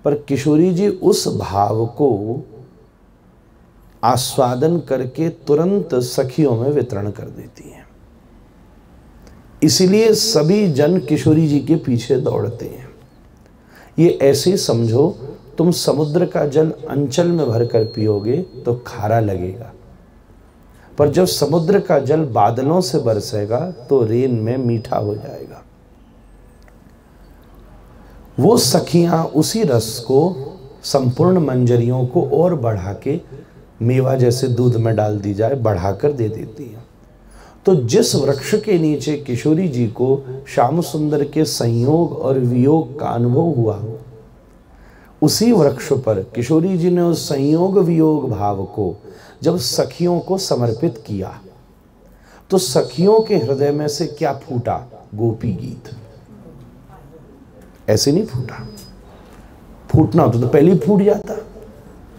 पर किशोरी जी उस भाव को आस्वादन करके तुरंत सखियों में वितरण कर देती हैं। इसलिए सभी जन किशोरी जी के पीछे दौड़ते हैं। ये ऐसे समझो, तुम समुद्र का जल अंचल में भरकर पियोगे तो खारा लगेगा, पर जब समुद्र का जल बादलों से बरसेगा तो रेन में मीठा हो जाएगा। वो सखियां उसी रस को संपूर्ण मंजरियों को और बढ़ा के, मेवा जैसे दूध में डाल दी जाए बढ़ाकर दे देती हैं। तो जिस वृक्ष के नीचे किशोरी जी को श्याम सुंदर के संयोग और वियोग का अनुभव हुआ, उसी वृक्ष पर किशोरी जी ने उस संयोग वियोग भाव को जब सखियों को समर्पित किया तो सखियों के हृदय में से क्या फूटा? गोपी गीत। ऐसे नहीं फूटा, फूटना होता तो पहले ही फूट जाता,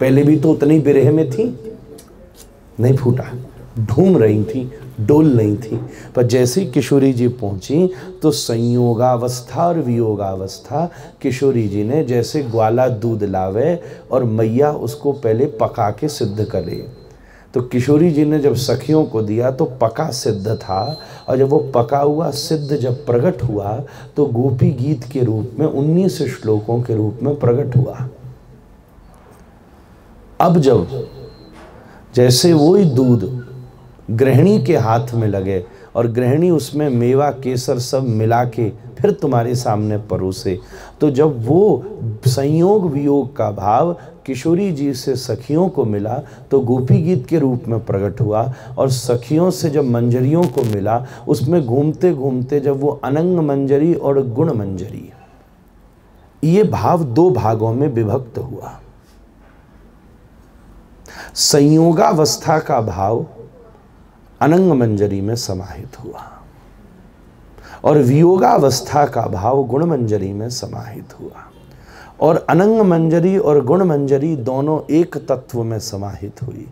पहले भी तो उतनी बिरह में थी, नहीं फूटा, ढूंढ रही थी, डोल नहीं थी। पर जैसे किशोरी जी पहुंची तो संयोगावस्था और वियोगावस्था किशोरी जी ने जैसे ग्वाला दूध लावे और मैया उसको पहले पका के सिद्ध करे, तो किशोरी जी ने जब सखियों को दिया तो पका सिद्ध था, और जब वो पका हुआ सिद्ध जब प्रकट हुआ तो गोपी गीत के रूप में 19 श्लोकों के रूप में प्रकट हुआ। अब जब जैसे वही दूध गृहिणी के हाथ में लगे और गृहिणी उसमें मेवा केसर सब मिला के फिर तुम्हारे सामने परोसे, तो जब वो संयोग वियोग का भाव किशोरी जी से सखियों को मिला तो गोपी गीत के रूप में प्रकट हुआ, और सखियों से जब मंजरियों को मिला उसमें घूमते घूमते जब वो अनंग मंजरी और गुण मंजरी, ये भाव दो भागों में विभक्त हुआ। संयोगावस्था का भाव अनंग मंजरी में समाहित हुआ और वियोगावस्था का भाव गुण मंजरी में समाहित हुआ, और अनंग मंजरी और गुण मंजरी दोनों एक तत्व में समाहित हुई,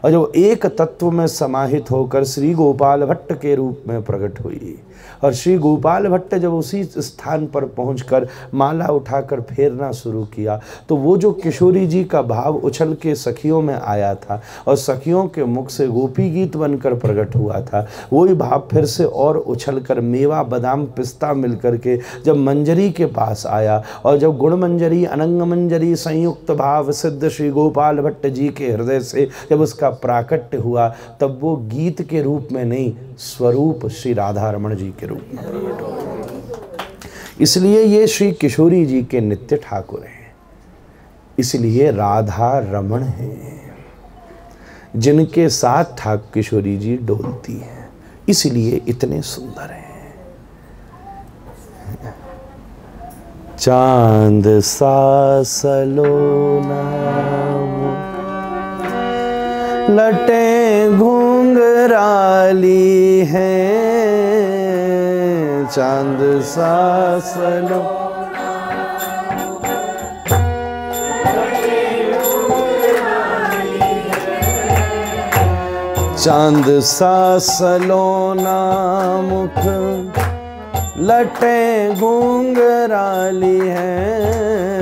और जब एक तत्व में समाहित होकर श्री गोपाल भट्ट के रूप में प्रकट हुई, और श्री गोपाल भट्ट जब उसी स्थान पर पहुंचकर माला उठाकर फेरना शुरू किया तो वो जो किशोरी जी का भाव उछल के सखियों में आया था और सखियों के मुख से गोपी गीत बनकर प्रकट हुआ था, वही भाव फिर से और उछलकर मेवा बादाम पिस्ता मिलकर के जब मंजरी के पास आया, और जब गुण मंजरी अनंग मंजरी संयुक्त भाव सिद्ध श्री गोपाल भट्ट जी के हृदय से जब उसका प्राकट्य हुआ, तब वो गीत के रूप में नहीं, स्वरूप श्री राधा रमण जी के रूप में प्रकट हुआ। इसलिए ये श्री किशोरी जी के नित्य ठाकुर हैं, इसलिए राधा रमण हैं, जिनके साथ ठाकुर किशोरी जी डोलती हैं, इसलिए इतने सुंदर हैं। चांद सा सलोना लटें घुंघराली हैं, चांद सा सलो चांद सा सलोना मुख लटें घुंघराली हैं,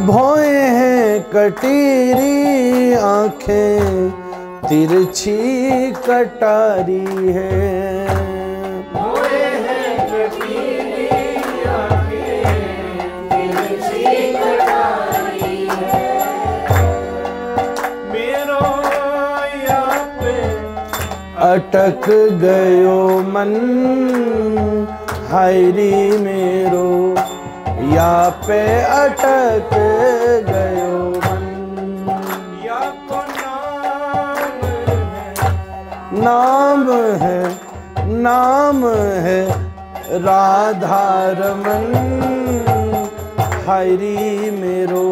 भौए हैं कटीरी आंखें तिरछी कटारी है, भौए हैं कटीरी आंखें तिरछी कटारी है, मेरो यहाँ पे अटक गयो मन हायरी मेरो या पे अटक गयो मन। या को नाम है, नाम है राधा रमन। हरी मेरो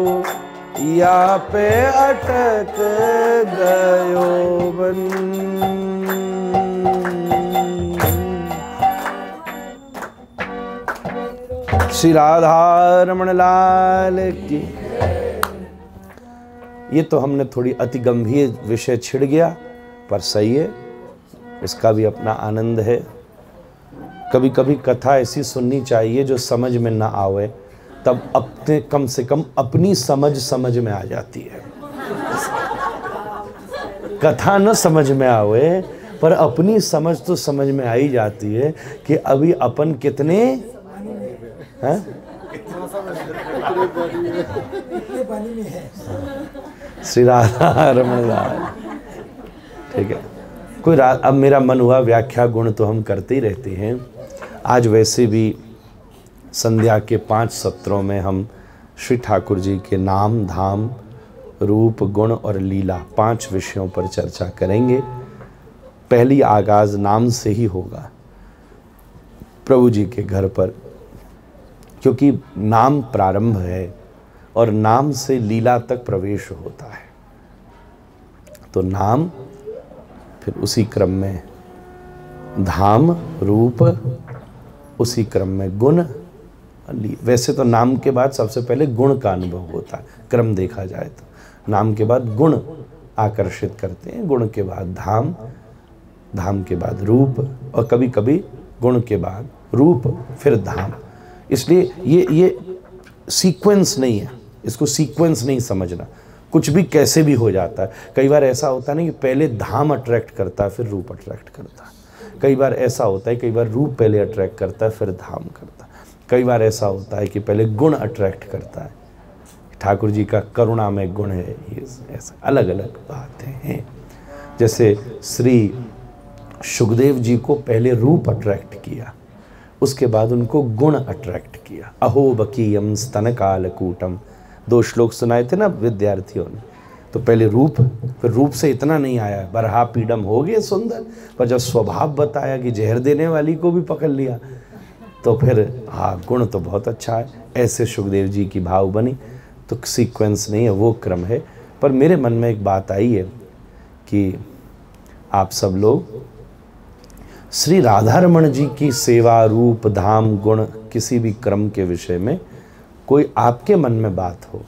या पे अटक गयो मन। श्री राधा रमण लाल की। ये तो हमने थोड़ी अति गंभीर विषय छिड़ गया, पर सही है, इसका भी अपना आनंद है। कभी कभी कथा ऐसी सुननी चाहिए जो समझ में ना आवे, तब अपने कम से कम अपनी समझ में आ जाती है। कथा न समझ में आवे पर अपनी समझ तो समझ में आ ही जाती है कि अभी अपन कितने हैं। श्री राधा रमण लाल। ठीक है, कोई अब मेरा मन हुआ व्याख्या गुण तो हम करते ही रहते हैं। आज वैसे भी संध्या के 5 सत्रों में हम श्री ठाकुर जी के नाम, धाम, रूप, गुण और लीला 5 विषयों पर चर्चा करेंगे। पहली आगाज नाम से ही होगा प्रभु जी के घर पर, क्योंकि नाम प्रारंभ है और नाम से लीला तक प्रवेश होता है। तो नाम, फिर उसी क्रम में धाम, रूप, उसी क्रम में गुण। वैसे तो नाम के बाद सबसे पहले गुण का अनुभव होता है, क्रम देखा जाए तो। नाम के बाद गुण आकर्षित करते हैं, गुण के बाद धाम, धाम के बाद रूप, और कभी कभी गुण के बाद रूप फिर धाम। इसलिए ये सीक्वेंस नहीं है, इसको सीक्वेंस नहीं समझना। कुछ भी कैसे भी हो जाता है। कई बार ऐसा होता है ना कि पहले धाम अट्रैक्ट करता है फिर रूप अट्रैक्ट करता है। कई बार ऐसा होता है, कई बार रूप पहले अट्रैक्ट करता है फिर धाम करता है। कई बार ऐसा होता है कि पहले गुण अट्रैक्ट करता है। ठाकुर जी का करुणा में गुण है, ये ऐसा अलग अलग बातें हैं। जैसे श्री सुखदेव जी को पहले रूप अट्रैक्ट किया, उसके बाद उनको गुण अट्रैक्ट किया। अहो बकीयम स्तन कालकूटम, 2 श्लोक सुनाए थे ना विद्यार्थियों ने। तो पहले रूप, फिर रूप से इतना नहीं आया, बरहा पीडम हो गए सुंदर, पर जब स्वभाव बताया कि जहर देने वाली को भी पकड़ लिया, तो फिर हाँ गुण तो बहुत अच्छा है। ऐसे सुखदेव जी की भाव बनी। तो सीक्वेंस नहीं है, वो क्रम है। पर मेरे मन में एक बात आई है कि आप सब लोग श्री राधा रमण जी की सेवा, रूप, धाम, गुण, किसी भी क्रम के विषय में कोई आपके मन में बात हो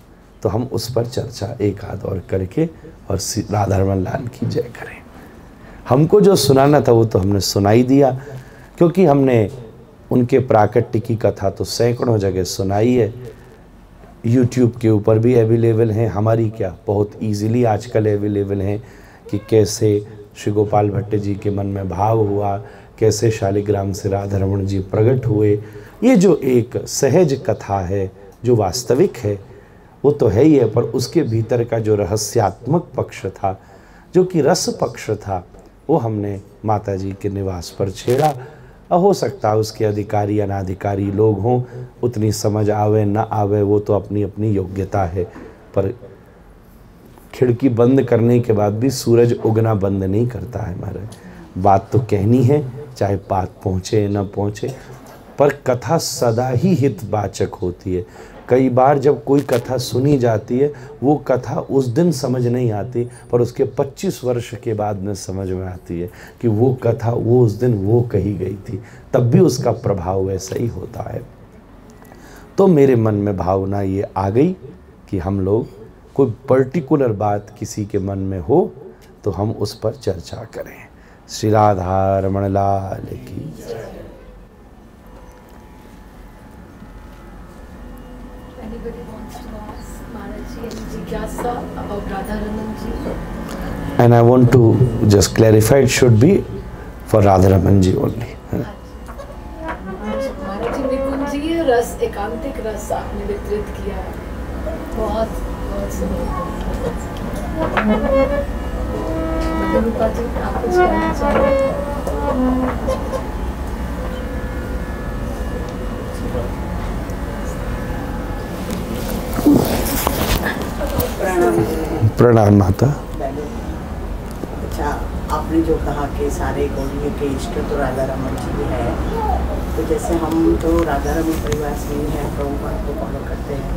तो हम उस पर चर्चा एक आध और करके और राधा रमण लाल की जय करें। हमको जो सुनाना था वो तो हमने सुनाई दिया, क्योंकि हमने उनके प्राकट्य की कथा तो सैकड़ों जगह सुनाई है। YouTube के ऊपर भी अवेलेबल हैं, हमारी क्या बहुत इजीली आजकल अवेलेबल हैं कि कैसे श्री गोपाल भट्ट जी के मन में भाव हुआ, कैसे शालिग्राम से राधा रमण जी प्रकट हुए। ये जो एक सहज कथा है, जो वास्तविक है, वो तो है ही है, पर उसके भीतर का जो रहस्यात्मक पक्ष था, जो कि रस पक्ष था, वो हमने माता जी के निवास पर छेड़ा। हो सकता है उसके अधिकारी अनाधिकारी लोग हों, उतनी समझ आवे ना आवे वो तो अपनी अपनी योग्यता है। पर खिड़की बंद करने के बाद भी सूरज उगना बंद नहीं करता है। हमारे बात तो कहनी है, चाहे बात पहुँचे न पहुँचे, पर कथा सदा ही हितवाचक होती है। कई बार जब कोई कथा सुनी जाती है, वो कथा उस दिन समझ नहीं आती, पर उसके 25 वर्ष के बाद में समझ में आती है कि वो कथा वो उस दिन वो कही गई थी, तब भी उसका प्रभाव वैसा ही होता है। तो मेरे मन में भावना ये आ गई कि हम लोग कोई पर्टिकुलर बात किसी के मन में हो तो हम उस पर चर्चा करें। श्री राधा रमण लाल की। Anybody wants to ask Maharaji any jigyasa about Radharaman ji? And I want to just clarify, it should be for Radharaman ji only. महाराज जी निकुंजीय रस, एकांतिक रस आपने वितरित किया है, बहुत बहुत सुंदर। मधुरूपा जी आप कुछ कहना चाहेंगे? प्रणाम माता। अच्छा, आपने जो कहा कि सारे गौड़ियों के इष्ट तो राधा रमन जी है, तो जैसे हम तो राधा रमन परिवार से ही हैं, प्रभुपाद को फॉलो करते हैं,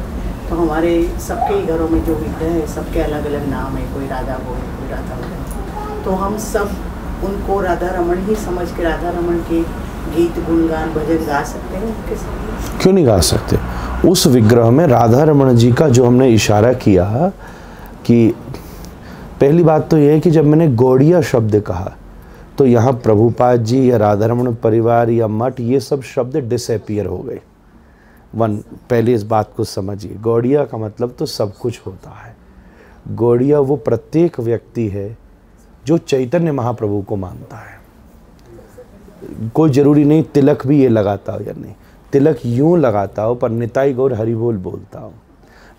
तो हमारे सबके घरों में जो विग्रह है सबके अलग अलग नाम है, कोई राधा गोविंद, कोई राधा मदन, तो हम सब उनको राधा रमन ही समझ के राधा रमन के गीत गुणगान भजन गा सकते हैं उनके सामने? क्यों नहीं गा सकते? उस विग्रह में राधा रमन जी का जो हमने इशारा किया कि पहली बात तो यह है कि जब मैंने गौड़िया शब्द कहा तो यहाँ प्रभुपाद जी या राधा रमन परिवार या मठ ये सब शब्द डिसअपियर हो गए। पहले इस बात को समझिए, गौड़िया का मतलब तो सब कुछ होता है। गौड़िया वो प्रत्येक व्यक्ति है जो चैतन्य महाप्रभु को मानता है। कोई जरूरी नहीं तिलक भी ये लगाता हो या नहीं, तिलक यूं लगाता हो पर निताई गौर हरि बोल बोलता हो,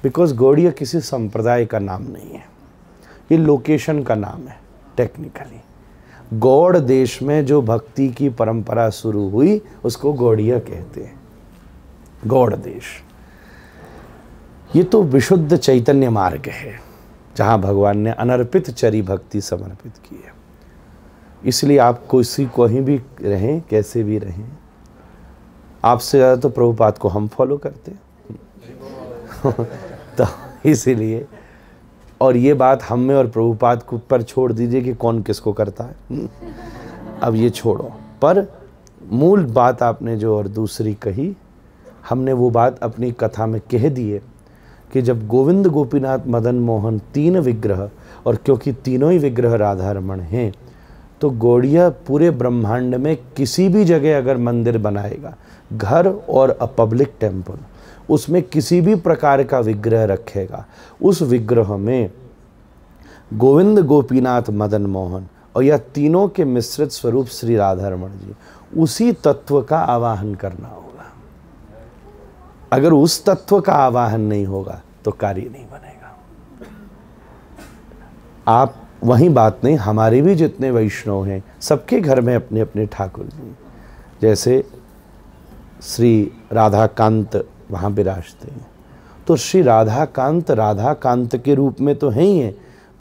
बिकॉज गौड़िया किसी संप्रदाय का नाम नहीं है, ये लोकेशन का नाम है। टेक्निकली गौड़ देश में जो भक्ति की परंपरा शुरू हुई उसको गौड़िया कहते हैं। गौड़ देश ये तो विशुद्ध चैतन्य मार्ग है जहाँ भगवान ने अनर्पित चरी भक्ति समर्पित की है। इसलिए आप कहीं भी रहें, कैसे भी रहें, आपसे ज़्यादा तो प्रभुपाद को हम फॉलो करते हैं तो इसीलिए, और ये बात हम में और प्रभुपाद को पर छोड़ दीजिए कि कौन किसको करता है, अब ये छोड़ो। पर मूल बात आपने जो और दूसरी कही, हमने वो बात अपनी कथा में कह दी है कि जब गोविंद गोपीनाथ मदन मोहन तीन विग्रह, और क्योंकि तीनों ही विग्रह राधा रमण हैं, तो गौड़िया पूरे ब्रह्मांड में किसी भी जगह अगर मंदिर बनाएगा, घर और अ पब्लिक टेम्पल, उसमें किसी भी प्रकार का विग्रह रखेगा, उस विग्रह में गोविंद गोपीनाथ मदन मोहन और या तीनों के मिश्रित स्वरूप श्री राधा रमण जी, उसी तत्व का आवाहन करना होगा। अगर उस तत्व का आवाहन नहीं होगा तो कार्य नहीं बनेगा। आप वही बात नहीं, हमारे भी जितने वैष्णव हैं सबके घर में अपने अपने ठाकुर जी, जैसे श्री राधाकांत वहाँ विराजते हैं, तो श्री राधाकांत के रूप में तो है ही है,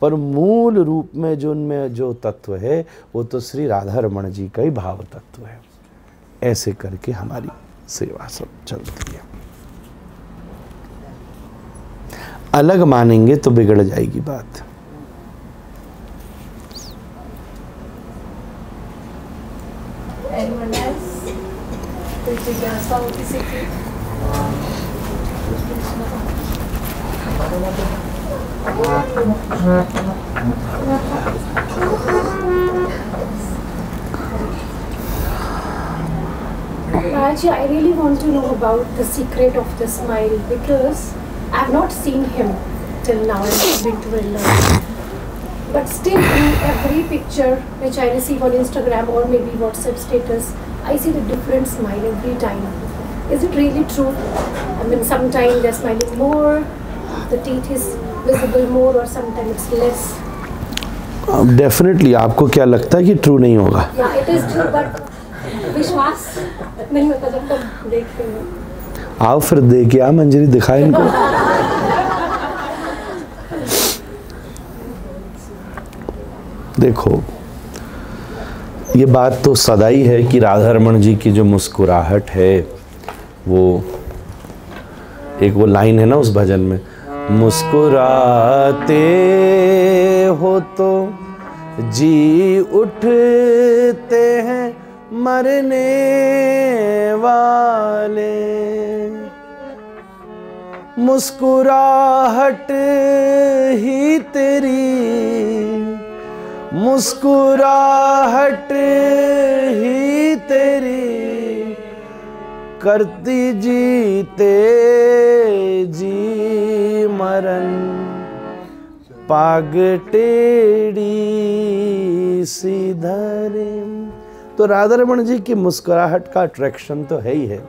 पर मूल रूप में जो उनमें जो तत्व है वो तो श्री राधा रमण जी का ही भाव तत्व है। ऐसे करके हमारी सेवा सब चलती है। अलग मानेंगे तो बिगड़ जाएगी बात। Anyone else? कोई जिज्ञासा हो किसी की? Raji, I really want to know about the secret of the smile, because I have not seen him till now. I've been to Vrindavan. But still, in every picture which I receive on Instagram or maybe WhatsApp status, I see the different smile every time. Is it really true? I mean, sometimes they're smiling more, the teeth is visible more, or sometimes it's less. Definitely आपको क्या लगता है कि true नहीं होगा? Yeah, it is true, but विश्वास नहीं होता जब तक देखेंगे। आओ फिर देखिए, आ मंजरी दिखाए इनको। देखो, ये बात तो सदा ही है कि राधा रमण जी की जो मुस्कुराहट है, वो एक वो लाइन है ना उस भजन में, मुस्कुराते हो तो जी उठते हैं मरने वाले, मुस्कुराहट ही तेरी, मुस्कुराहट ही तेरी करती जीते जी मरण, पाग टेढ़ी सीधरे। तो राधा रमण जी की मुस्कुराहट का अट्रैक्शन तो है ही है।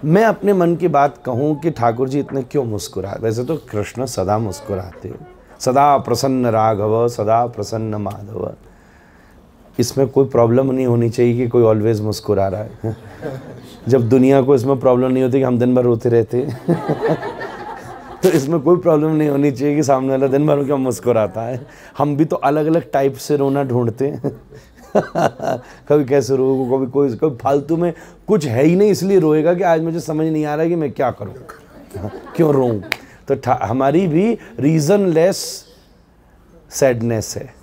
मैं अपने मन की बात कहूँ कि ठाकुर जी इतने क्यों मुस्कुराए, वैसे तो कृष्ण सदा मुस्कुराते, सदा प्रसन्न राघव, सदा प्रसन्न माधव, इसमें कोई प्रॉब्लम नहीं होनी चाहिए कि कोई ऑलवेज मुस्कुरा रहा है। जब दुनिया को इसमें प्रॉब्लम नहीं होती कि हम दिन भर रोते रहते तो इसमें कोई प्रॉब्लम नहीं होनी चाहिए कि सामने वाला दिन भर क्यों मुस्कुराता है। हम भी तो अलग अलग टाइप से रोना ढूंढते हैं। कभी कैसे रो, कभी फालतू में कुछ है ही नहीं इसलिए रोएगा कि आज मुझे समझ नहीं आ रहा है कि मैं क्या करूं, क्यों रोऊं। तो हमारी भी रीजनलेस सैडनेस है।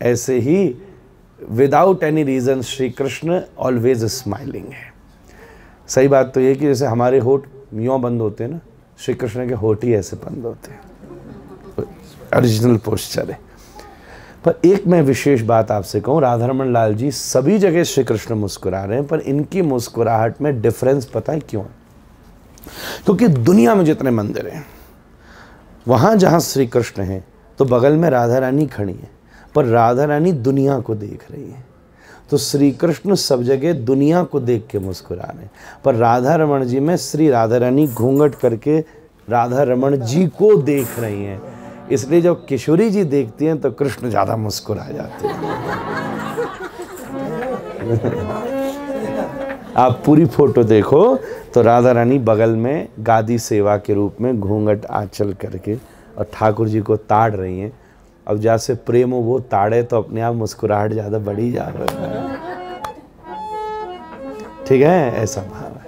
ऐसे ही without any reason Shri Krishna always smiling है। सही बात तो ये कि जैसे हमारे होठ यूं बंद होते हैं ना, श्री कृष्ण के होठ ही ऐसे बंद होते हैं। ओरिजिनल पोस्चर है। पर एक मैं विशेष बात आपसे कहूँ, राधारमण लाल जी सभी जगह श्री कृष्ण मुस्कुरा रहे हैं, पर इनकी मुस्कुराहट में डिफरेंस पता है क्यों है? क्योंकि दुनिया में जितने मंदिर हैं वहाँ जहाँ श्री कृष्ण हैं तो बगल में राधा रानी खड़ी है, पर राधा रानी दुनिया को देख रही है। तो श्री कृष्ण सब जगह दुनिया को देख के मुस्कुरा रहे हैं, पर राधा रमण जी में श्री राधा रानी घूंघट करके राधा रमण जी को देख रही हैं। इसलिए जब किशोरी जी देखती हैं तो कृष्ण ज़्यादा मुस्कुरा जाते हैं। आप पूरी फोटो देखो तो राधा रानी बगल में गादी सेवा के रूप में घूंघट आंचल करके और ठाकुर जी को ताड़ रही हैं। अब जैसे प्रेम हो वो ताड़े तो अपने आप मुस्कुराहट ज़्यादा बढ़ी जा रहा है। ठीक है, ऐसा भाव है।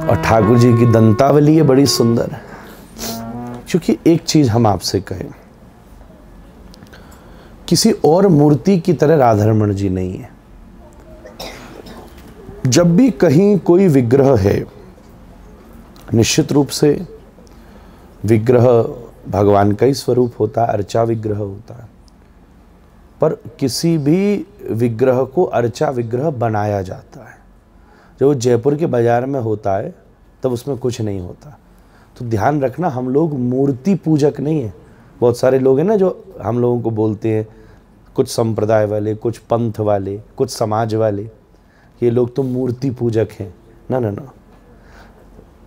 और ठाकुर जी की दंतावली है बड़ी सुंदर है। क्योंकि एक चीज हम आपसे कहें, किसी और मूर्ति की तरह राधारमण जी नहीं है। जब भी कहीं कोई विग्रह है, निश्चित रूप से विग्रह भगवान का ही स्वरूप होता है, अर्चा विग्रह होता है, पर किसी भी विग्रह को अर्चा विग्रह बनाया जाता है। जब वो जयपुर के बाजार में होता है तब उसमें कुछ नहीं होता। तो ध्यान रखना, हम लोग मूर्ति पूजक नहीं है। बहुत सारे लोग हैं ना जो हम लोगों को बोलते हैं, कुछ संप्रदाय वाले, कुछ पंथ वाले, कुछ समाज वाले, ये लोग तो मूर्ति पूजक हैं। ना ना ना,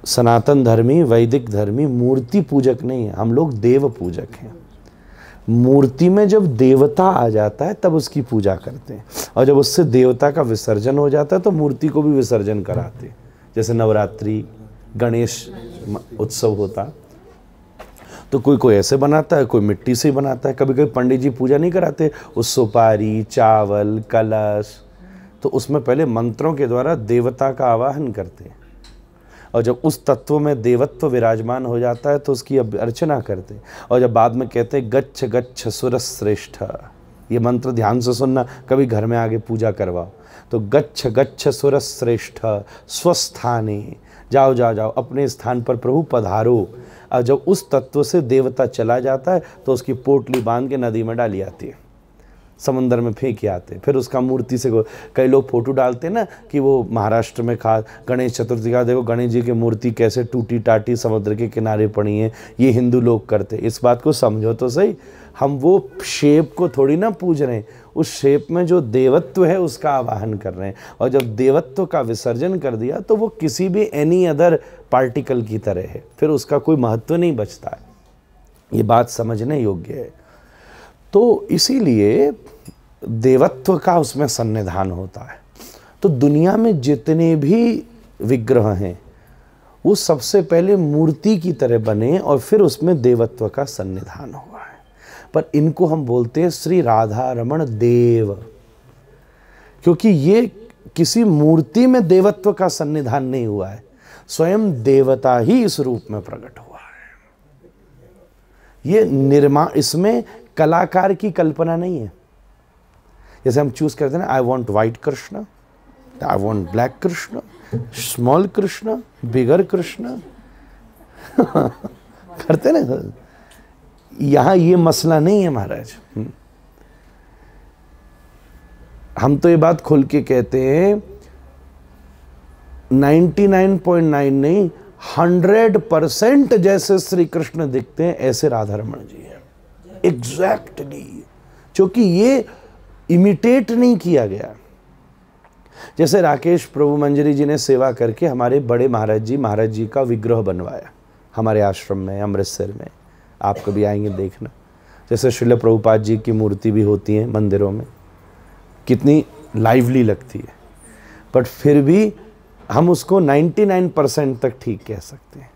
सनातन धर्मी वैदिक धर्मी मूर्ति पूजक नहीं है, हम लोग देव पूजक हैं। मूर्ति में जब देवता आ जाता है तब उसकी पूजा करते हैं, और जब उससे देवता का विसर्जन हो जाता है तो मूर्ति को भी विसर्जन कराते हैं। जैसे नवरात्रि, गणेश उत्सव होता तो कोई ऐसे बनाता है, कोई मिट्टी से ही बनाता है। कभी कभी पंडित जी पूजा नहीं कराते, उस सुपारी, चावल, कलश, तो उसमें पहले मंत्रों के द्वारा देवता का आवाहन करते हैं, और जब उस तत्व में देवत्व विराजमान हो जाता है तो उसकी अर्चना करते हैं। और जब बाद में कहते हैं गच्छ गच्छ सुरश्रेष्ठ, ये मंत्र ध्यान से सुनना, कभी घर में आगे पूजा करवाओ तो गच्छ गच्छ सुरश्रेष्ठ स्वस्थाने, जाओ जाओ जाओ अपने स्थान पर प्रभु पधारो। और जब उस तत्व से देवता चला जाता है तो उसकी पोटली बांध के नदी में डाली आती है, समंदर में फेंके आते। फिर उसका मूर्ति से कई लोग फोटो डालते हैं ना कि वो महाराष्ट्र में खास गणेश चतुर्थी का देखो गणेश जी की मूर्ति कैसे टूटी टाटी समुद्र के किनारे पड़ी है, ये हिंदू लोग करते। इस बात को समझो तो सही, हम वो शेप को थोड़ी ना पूज रहे हैं, उस शेप में जो देवत्व है उसका आवाहन कर रहे हैं। और जब देवत्व का विसर्जन कर दिया तो वो किसी भी एनी अदर पार्टिकल की तरह है, फिर उसका कोई महत्व नहीं बचता है। ये बात समझने योग्य है। तो इसीलिए देवत्व का उसमें सन्निधान होता है। तो दुनिया में जितने भी विग्रह हैं वो सबसे पहले मूर्ति की तरह बने और फिर उसमें देवत्व का सन्निधान हुआ है। पर इनको हम बोलते हैं श्री राधा रमण देव, क्योंकि ये किसी मूर्ति में देवत्व का सन्निधान नहीं हुआ है, स्वयं देवता ही इस रूप में प्रकट हुआ है। ये निर्माण, इसमें कलाकार की कल्पना नहीं है। जैसे हम चूज करते हैं ना, I want white Krishna, I want black Krishna, small Krishna, bigger Krishna करते ना। यहां ये मसला नहीं है महाराज। हम तो ये बात खुल के कहते हैं, 99.9 नहीं 100% जैसे श्री कृष्ण दिखते हैं ऐसे राधा रमण जी हैं एग्जैक्टली, क्योंकि ये इमिटेट नहीं किया गया। जैसे राकेश प्रभु मंजरी जी ने सेवा करके हमारे बड़े महाराज जी का विग्रह बनवाया हमारे आश्रम में अमृतसर में, आप कभी आएंगे देखना। जैसे श्रील प्रभुपाद जी की मूर्ति भी होती है मंदिरों में, कितनी लाइवली लगती है। बट फिर भी हम उसको 99% तक ठीक कह सकते हैं।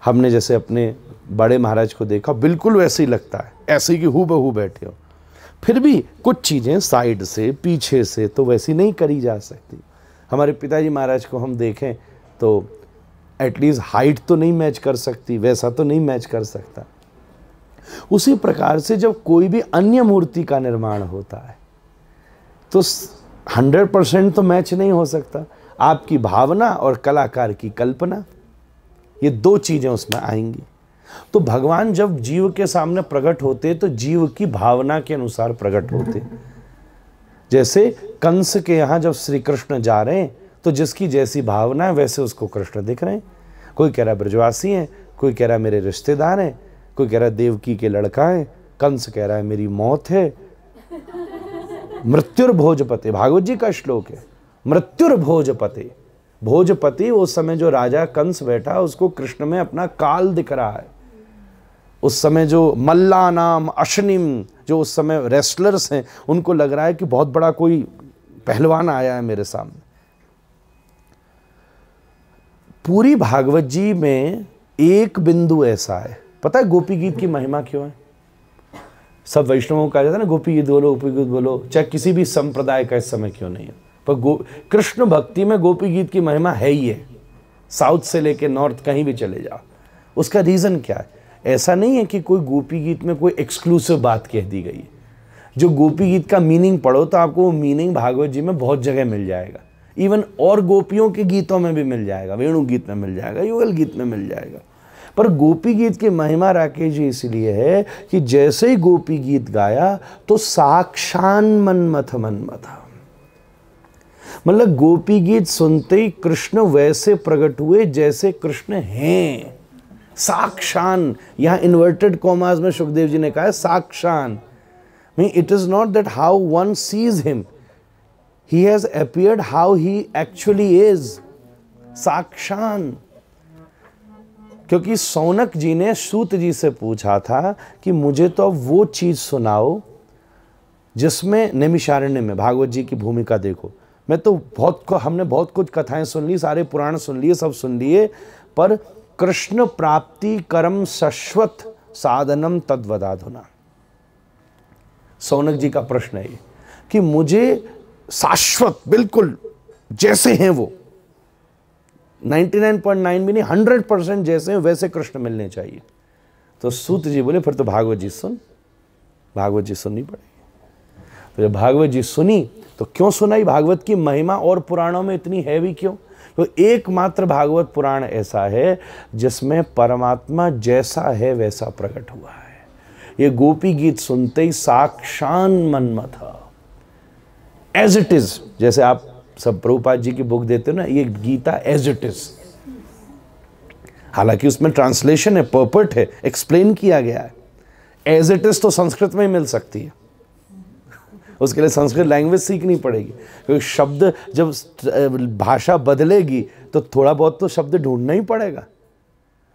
हमने जैसे अपने बड़े महाराज को देखा, बिल्कुल वैसे ही लगता है, ऐसे ही कि हूबहू बैठे हो। फिर भी कुछ चीज़ें साइड से, पीछे से तो वैसी नहीं करी जा सकती। हमारे पिताजी महाराज को हम देखें तो एटलीस्ट हाइट तो नहीं मैच कर सकती, वैसा तो नहीं मैच कर सकता। उसी प्रकार से जब कोई भी अन्य मूर्ति का निर्माण होता है तो 100% तो मैच नहीं हो सकता। आपकी भावना और कलाकार की कल्पना, ये दो चीज़ें उसमें आएंगी। तो भगवान जब जीव के सामने प्रकट होते तो जीव की भावना के अनुसार प्रकट होते। जैसे कंस के यहाँ जब श्री कृष्ण जा रहे हैं तो जिसकी जैसी भावना है वैसे उसको कृष्ण दिख रहे हैं। कोई कह रहा ब्रजवासी हैं, कोई कह रहा मेरे रिश्तेदार हैं, कोई कह रहा देवकी के लड़का है, कंस कह रहा है मेरी मौत है। मृत्युर्भोजपते, भागवत जी का श्लोक है, मृत्युर्भोजपते। भोजपति उस समय जो राजा कंस बैठा उसको कृष्ण में अपना काल दिख रहा है। उस समय जो मल्ला नाम अशनिम, जो उस समय रेसलर्स हैं, उनको लग रहा है कि बहुत बड़ा कोई पहलवान आया है मेरे सामने। पूरी भागवत जी में एक बिंदु ऐसा है, पता है गोपी गीत की महिमा क्यों है? सब वैष्णवों को कहा जाता है ना गोपी गीत बोलो, गोपी गीत बोलो, चाहे किसी भी संप्रदाय का इस समय क्यों नहीं है, पर कृष्ण भक्ति में गोपी गीत की महिमा है ही है। साउथ से लेके नॉर्थ कहीं भी चले जाओ। उसका रीज़न क्या है? ऐसा नहीं है कि कोई गोपी गीत में कोई एक्सक्लूसिव बात कह दी गई है। जो गोपी गीत का मीनिंग पढ़ो तो आपको वो मीनिंग भागवत जी में बहुत जगह मिल जाएगा। इवन और गोपियों के गीतों में भी मिल जाएगा, वेणु गीत में मिल जाएगा, युगल गीत में मिल जाएगा। पर गोपी गीत की महिमा राकेश जी इसलिए है कि जैसे ही गोपी गीत गाया तो साक्षान मनमथ मनमथा, मतलब गोपी गीत सुनते ही कृष्ण वैसे प्रकट हुए जैसे कृष्ण हैं। साक्षान, यहाँ इन्वर्टेड कॉमास में सुखदेव जी ने कहा है साक्षान, mean it is not that how one sees him, he has appeared how he actually is, साक्षान। क्योंकि सौनक जी ने सूत जी से पूछा था कि मुझे तो अब वो चीज सुनाओ जिसमें, नैमिषारण्य में भागवत जी की भूमिका देखो, मैं तो हमने बहुत कुछ कथाएं सुन ली, सारे पुराण सुन लिए, सब सुन लिए, पर कृष्ण प्राप्ति करम शाश्वत साधनम तद्वदाधुना। सौनक जी का प्रश्न है कि मुझे शाश्वत बिल्कुल जैसे हैं वो 99.9 भी नहीं 100% जैसे हैं वैसे कृष्ण मिलने चाहिए। तो सूत जी बोले फिर तो भागवत जी सुन, भागवत जी सुननी पड़ेगी। तो जब भागवत जी सुनी तो क्यों सुनाई? भागवत की महिमा और पुराणों में इतनी है भी क्यों? तो एकमात्र भागवत पुराण ऐसा है जिसमें परमात्मा जैसा है वैसा प्रकट हुआ है। ये गोपी गीत सुनते ही साक्षान मनमथा, एज इट इज, जैसे आप सब प्रभुपाद जी की बुक देते हो ना, ये गीता एज इट इज, हालांकि उसमें ट्रांसलेशन है, पर्पट है, एक्सप्लेन किया गया है। एज इट इज तो संस्कृत में ही मिल सकती है, उसके लिए संस्कृत लैंग्वेज सीखनी पड़ेगी, क्योंकि शब्द जब भाषा बदलेगी तो थोड़ा बहुत तो शब्द ढूंढना ही पड़ेगा।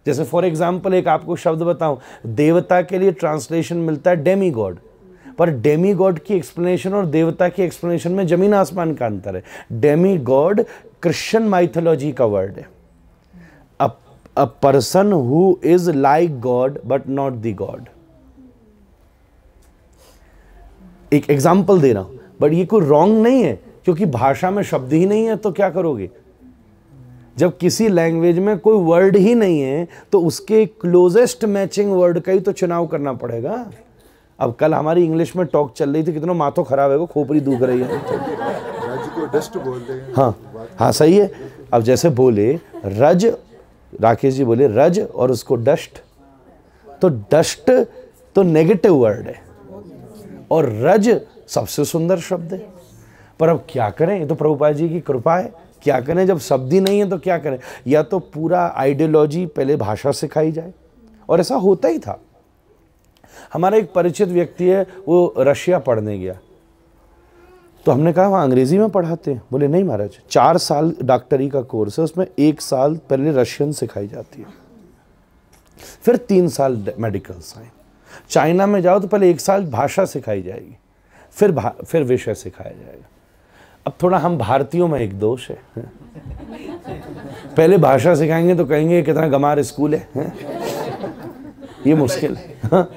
जैसे फॉर एग्जाम्पल एक आपको शब्द बताऊं, देवता के लिए ट्रांसलेशन मिलता है डेमी गॉड, पर डेमी गॉड की एक्सप्लेनेशन और देवता की एक्सप्लेनेशन में जमीन आसमान का अंतर है। डेमी गॉड क्रिश्चियन माइथोलॉजी का वर्ड है, a person who is like God but not the God. एक एग्जाम्पल दे रहा हूं, बट ये कोई रॉन्ग नहीं है, क्योंकि भाषा में शब्द ही नहीं है तो क्या करोगे? जब किसी लैंग्वेज में कोई वर्ड ही नहीं है तो उसके क्लोजेस्ट मैचिंग वर्ड का ही तो चुनाव करना पड़ेगा। अब कल हमारी इंग्लिश में टॉक चल रही थी, कितना माथो खराब है, वो खोपड़ी दुख रही है। रज को डस्ट बोलते हैं। हाँ सही है। अब जैसे बोले रज, राकेश जी बोले रज और उसको डस्ट, तो डस्ट तो नेगेटिव वर्ड है और रज सबसे सुंदर शब्द है। पर अब क्या करें, ये तो प्रभुपाद जी की कृपा है, क्या करें जब शब्द ही नहीं है तो क्या करें? या तो पूरा आइडियोलॉजी पहले भाषा सिखाई जाए, और ऐसा होता ही था। हमारा एक परिचित व्यक्ति है, वो रशिया पढ़ने गया, तो हमने कहा वहाँ अंग्रेजी में पढ़ाते हैं? बोले नहीं महाराज, 4 साल डॉक्टरी का कोर्स है, उसमें 1 साल पहले रशियन सिखाई जाती है, फिर 3 साल मेडिकल साइंस। चाइना में जाओ तो पहले 1 साल भाषा सिखाई जाएगी, फिर विषय सिखाया जाएगा। अब थोड़ा हम भारतीयों में एक दोष है, पहले भाषा सिखाएंगे तो कहेंगे कितना गमार स्कूल है, ये मुश्किल है, हाँ?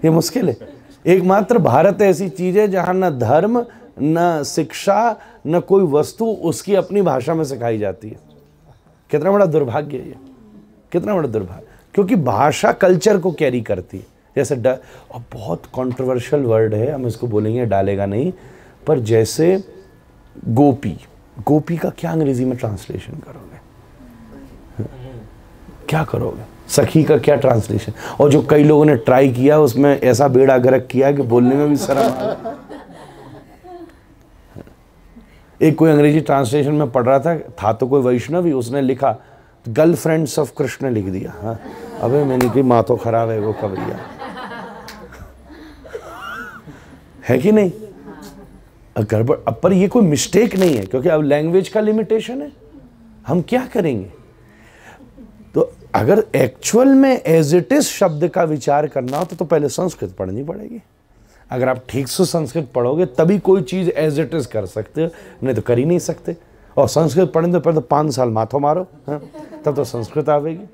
ये मुश्किल है। एकमात्र भारत ऐसी चीज है जहां न धर्म न शिक्षा न कोई वस्तु उसकी अपनी भाषा में सिखाई जाती है। कितना बड़ा दुर्भाग्य है ये, कितना बड़ा दुर्भाग्य, क्योंकि भाषा कल्चर को कैरी करती है। जैसे और बहुत कंट्रोवर्शियल वर्ड है, हम इसको बोलेंगे, डालेगा नहीं, पर जैसे गोपी, गोपी का क्या अंग्रेजी में ट्रांसलेशन करोगे, क्या करोगे? सखी का क्या ट्रांसलेशन? और जो कई लोगों ने ट्राई किया उसमें ऐसा बेड़ा गर्क किया कि बोलने में भी शर्म आ रही। एक कोई अंग्रेजी ट्रांसलेशन में पढ़ रहा था तो कोई वैष्णवी, उसने लिखा गर्लफ्रेंड्स ऑफ कृष्ण लिख दिया। हाँ, अबे मैंने कही माँ तो खराब है वो कवैया, है कि नहीं? गड़बड़। अब पर ये कोई मिस्टेक नहीं है, क्योंकि अब लैंग्वेज का लिमिटेशन है, हम क्या करेंगे? तो अगर एक्चुअल में एज इट इज शब्द का विचार करना हो तो पहले संस्कृत पढ़नी पड़ेगी। अगर आप ठीक से संस्कृत पढ़ोगे तभी कोई चीज एज इट इज कर सकते हो, नहीं तो कर ही नहीं सकते। और संस्कृत पढ़ने तो पहले तो 5 साल माथो मारो, हाँ? तब तो संस्कृत आवेगी।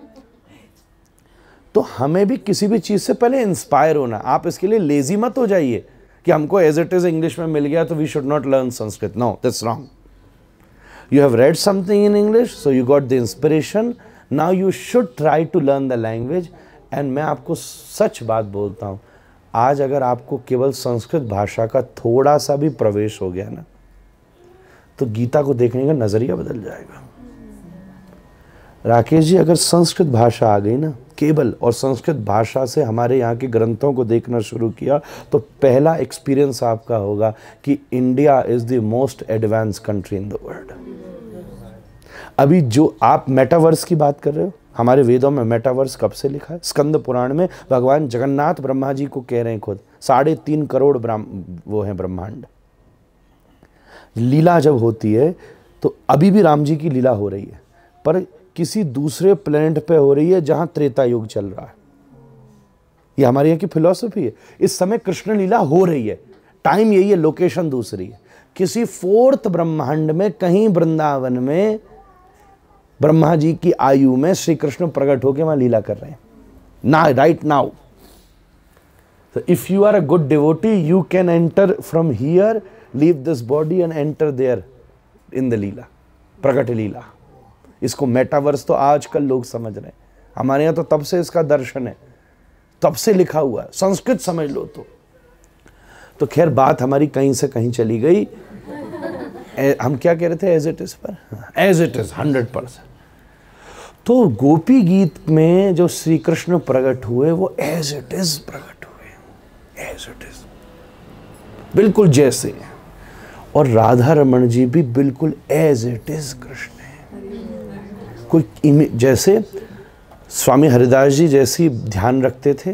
तो हमें भी किसी भी चीज से पहले इंस्पायर होना। आप इसके लिए लेजी मत हो जाइए कि हमको एज इट इज इंग्लिश में मिल गया तो we should not learn Sanskrit. No, that's wrong. You have read something in English, so you got the inspiration, now you should try to learn the language. And मैं आपको सच बात बोलता हूँ, आज अगर आपको केवल संस्कृत भाषा का थोड़ा सा भी प्रवेश हो गया ना, तो गीता को देखने का नजरिया बदल जाएगा। राकेश जी, अगर संस्कृत भाषा आ गई ना केवल, और संस्कृत भाषा से हमारे यहाँ के ग्रंथों को देखना शुरू किया, तो पहला एक्सपीरियंस आपका होगा कि India is the most advance country in the world. अभी जो आप मेटावर्स की बात कर रहे हो, हमारे वेदों में मेटावर्स कब से लिखा है? स्कंद पुराण में भगवान जगन्नाथ ब्रह्मा जी को कह रहे हैं खुद, 3.5 करोड़ वो हैं ब्रह्मांड। लीला जब होती है तो अभी भी राम जी की लीला हो रही है, पर किसी दूसरे प्लेनेट पे हो रही है जहां त्रेता युग चल रहा है। ये हमारे यहाँ की फिलॉसफी है। इस समय कृष्ण लीला हो रही है, टाइम यही है, लोकेशन दूसरी है। किसी 4th ब्रह्मांड में कहीं वृंदावन में ब्रह्मा जी की आयु में श्री कृष्ण प्रकट होकर वहां लीला कर रहे हैं ना, right now. So if you are a good devotee, you can enter from here, leave this body and enter there in the लीला, प्रकट लीला। इसको मेटावर्स तो आजकल लोग समझ रहे हैं, हमारे यहाँ तो तब से इसका दर्शन है, तब से लिखा हुआ है, संस्कृत समझ लो तो खैर बात हमारी कहीं से कहीं चली गई। हम क्या कह रहे थे? एज इट इज पर, एज इट इज 100%। तो गोपी गीत में जो श्री कृष्ण प्रकट हुए वो एज इट इज प्रकट हुए, एज इट इज, बिल्कुल जैसे। और राधा रमण जी भी बिल्कुल एज इट इज कृष्ण है। कोई जैसे स्वामी हरिदास जी जैसी ध्यान रखते थे,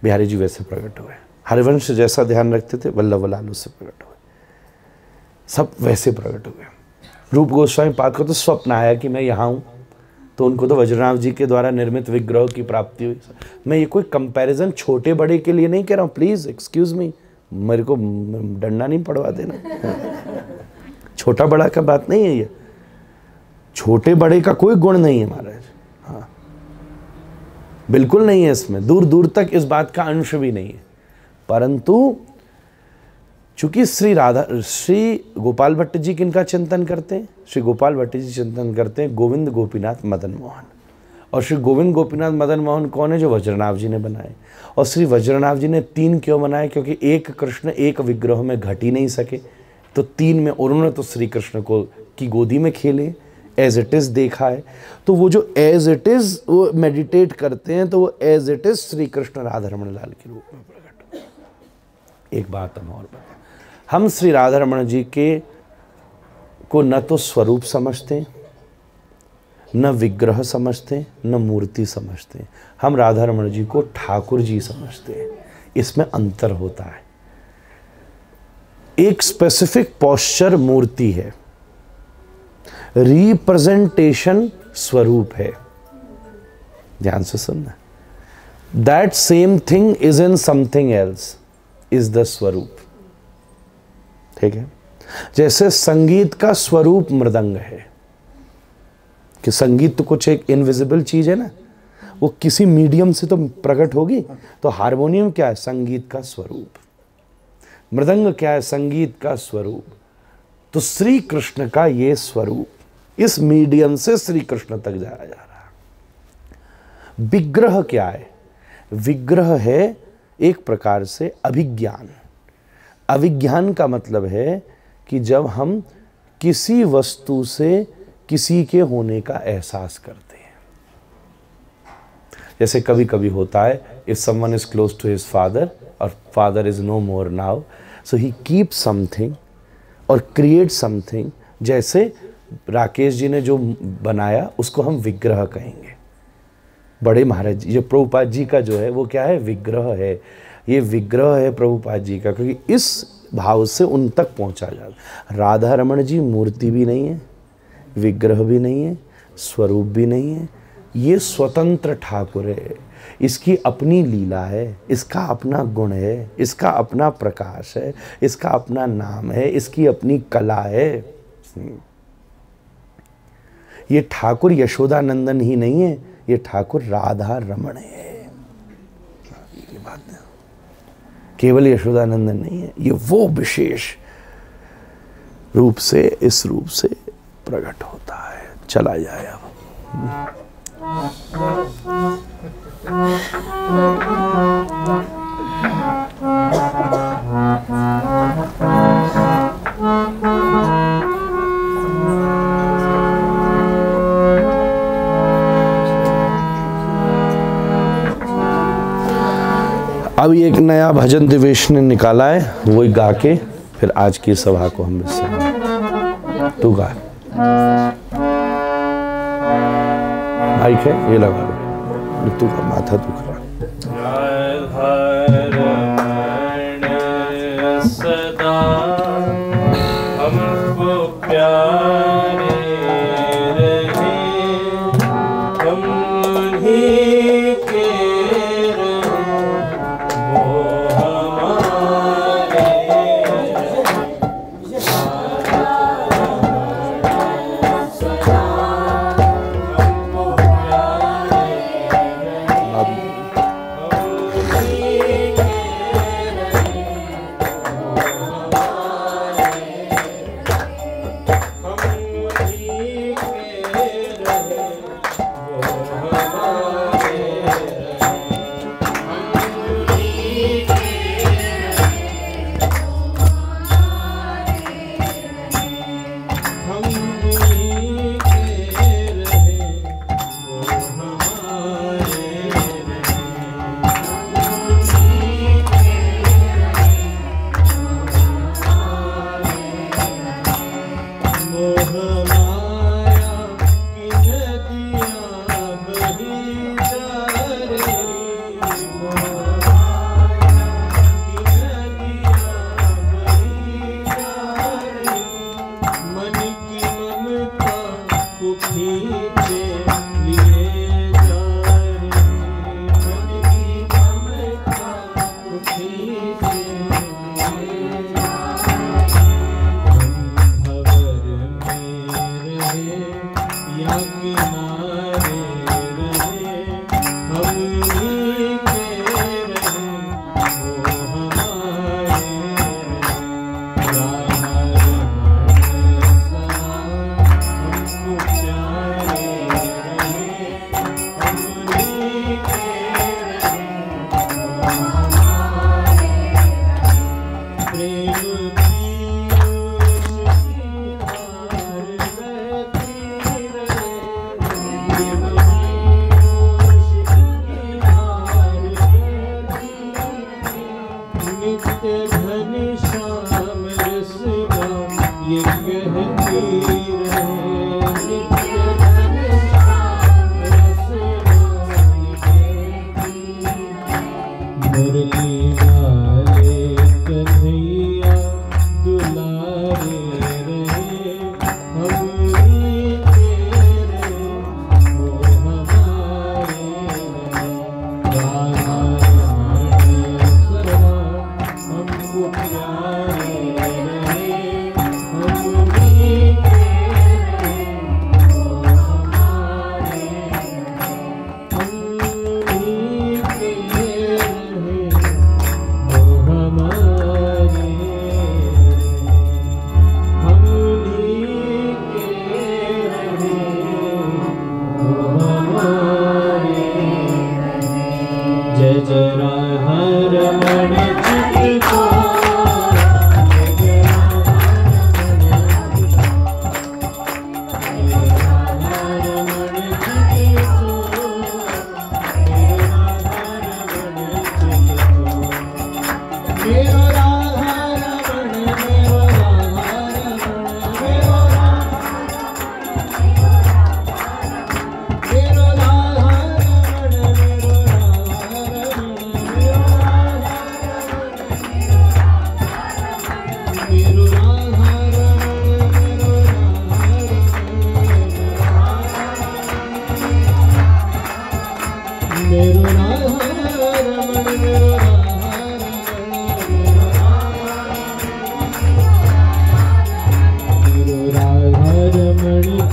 बिहारी जी वैसे प्रकट हुए। हरिवंश जैसा ध्यान रखते थे, वल्लभ लाल उससे प्रकट हुए, सब वैसे प्रकट हुए। रूप गोस्वामी पाद को तो स्वप्न आया कि मैं यहाँ हूँ, तो उनको तो वज्रनाभ जी के द्वारा निर्मित विग्रह की प्राप्ति हुई। मैं ये कोई कंपैरिजन छोटे बड़े के लिए नहीं कह रहा हूँ, प्लीज़ एक्सक्यूज मी, मेरे को डंडा नहीं पड़वा देना। छोटा बड़ा का बात नहीं है ये, छोटे बड़े का कोई गुण नहीं है महाराज, हाँ बिल्कुल नहीं है इसमें, दूर दूर तक इस बात का अंश भी नहीं है। परंतु चूंकि श्री गोपाल भट्ट जी किनका चिंतन करते हैं? श्री गोपाल भट्ट जी चिंतन करते हैं गोविंद गोपीनाथ मदन मोहन। और श्री गोविंद गोपीनाथ मदन मोहन कौन है? जो वज्रनाभ जी ने बनाए। और श्री वज्रनाभ जी ने 3 क्यों बनाए? क्योंकि एक कृष्ण एक विग्रह में घट ही नहीं सके, तो 3 में उन्होंने तो श्री कृष्ण को की गोदी में खेले, एज इट इज देखा है। तो वो जो एज इट इज वो मेडिटेट करते हैं, तो वो as it is Shri Krishna Radha Raman Lal के रूप में प्रकट हुए। एक बात हम और बताएं, हम श्री राधा रमण जी के को न तो स्वरूप समझते, न विग्रह समझते, न मूर्ति समझते, हम राधा रमण जी को ठाकुर जी समझते हैं। इसमें अंतर होता है। एक स्पेसिफिक पोस्चर मूर्ति है, रिप्रेजेंटेशन स्वरूप है। ध्यान से सुनना, that same thing is in something else is the स्वरूप। ठीक है, जैसे संगीत का स्वरूप मृदंग है, कि संगीत तो कुछ एक इनविजिबल चीज है ना, वो किसी मीडियम से तो प्रकट होगी। तो हारमोनियम क्या है? संगीत का स्वरूप। मृदंग क्या है? संगीत का स्वरूप। तो श्री कृष्ण का ये स्वरूप, इस मीडियम से श्री कृष्ण तक जाया जा रहा है। विग्रह क्या है? विग्रह है एक प्रकार से अभिज्ञान। अभिज्ञान का मतलब है कि जब हम किसी वस्तु से किसी के होने का एहसास करते हैं। जैसे कभी कभी होता है, if someone is close to his father और father is no more now, so he keep something और क्रिएट समथिंग। जैसे राकेश जी ने जो बनाया उसको हम विग्रह कहेंगे। बड़े महाराज जी, जो प्रभुपाद जी का जो है वो क्या है? विग्रह है। ये विग्रह है प्रभुपाद जी का, क्योंकि इस भाव से उन तक पहुंचा जाता। राधा रमण जी मूर्ति भी नहीं है, विग्रह भी नहीं है, स्वरूप भी नहीं है। ये स्वतंत्र ठाकुर है। इसकी अपनी लीला है, इसका अपना गुण है, इसका अपना प्रकाश है, इसका अपना नाम है, इसकी अपनी कला है। ये ठाकुर यशोदानंदन ही नहीं है, ये ठाकुर राधा रमण है। ये बात है, केवल यशोदानंदन नहीं है, ये वो विशेष रूप से, इस रूप से प्रकट होता है। चला जाए अब। अब एक नया भजन दिवेश ने निकाला है, वही गा के फिर आज की सभा को हम विश्राम। तू गा। माइक है, ये लगा लो। तू का माथा दुख रहा। सदा हमको प्यारे रहे, हम उन्हीं के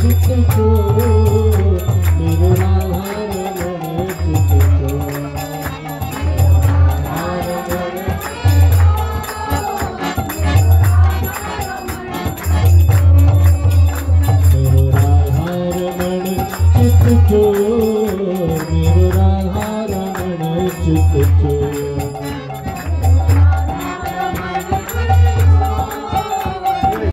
चित चोर मेरो राधा रमण चित चोर मेरो राधा रमण चित चोर मेरो राधा रमण चित चोर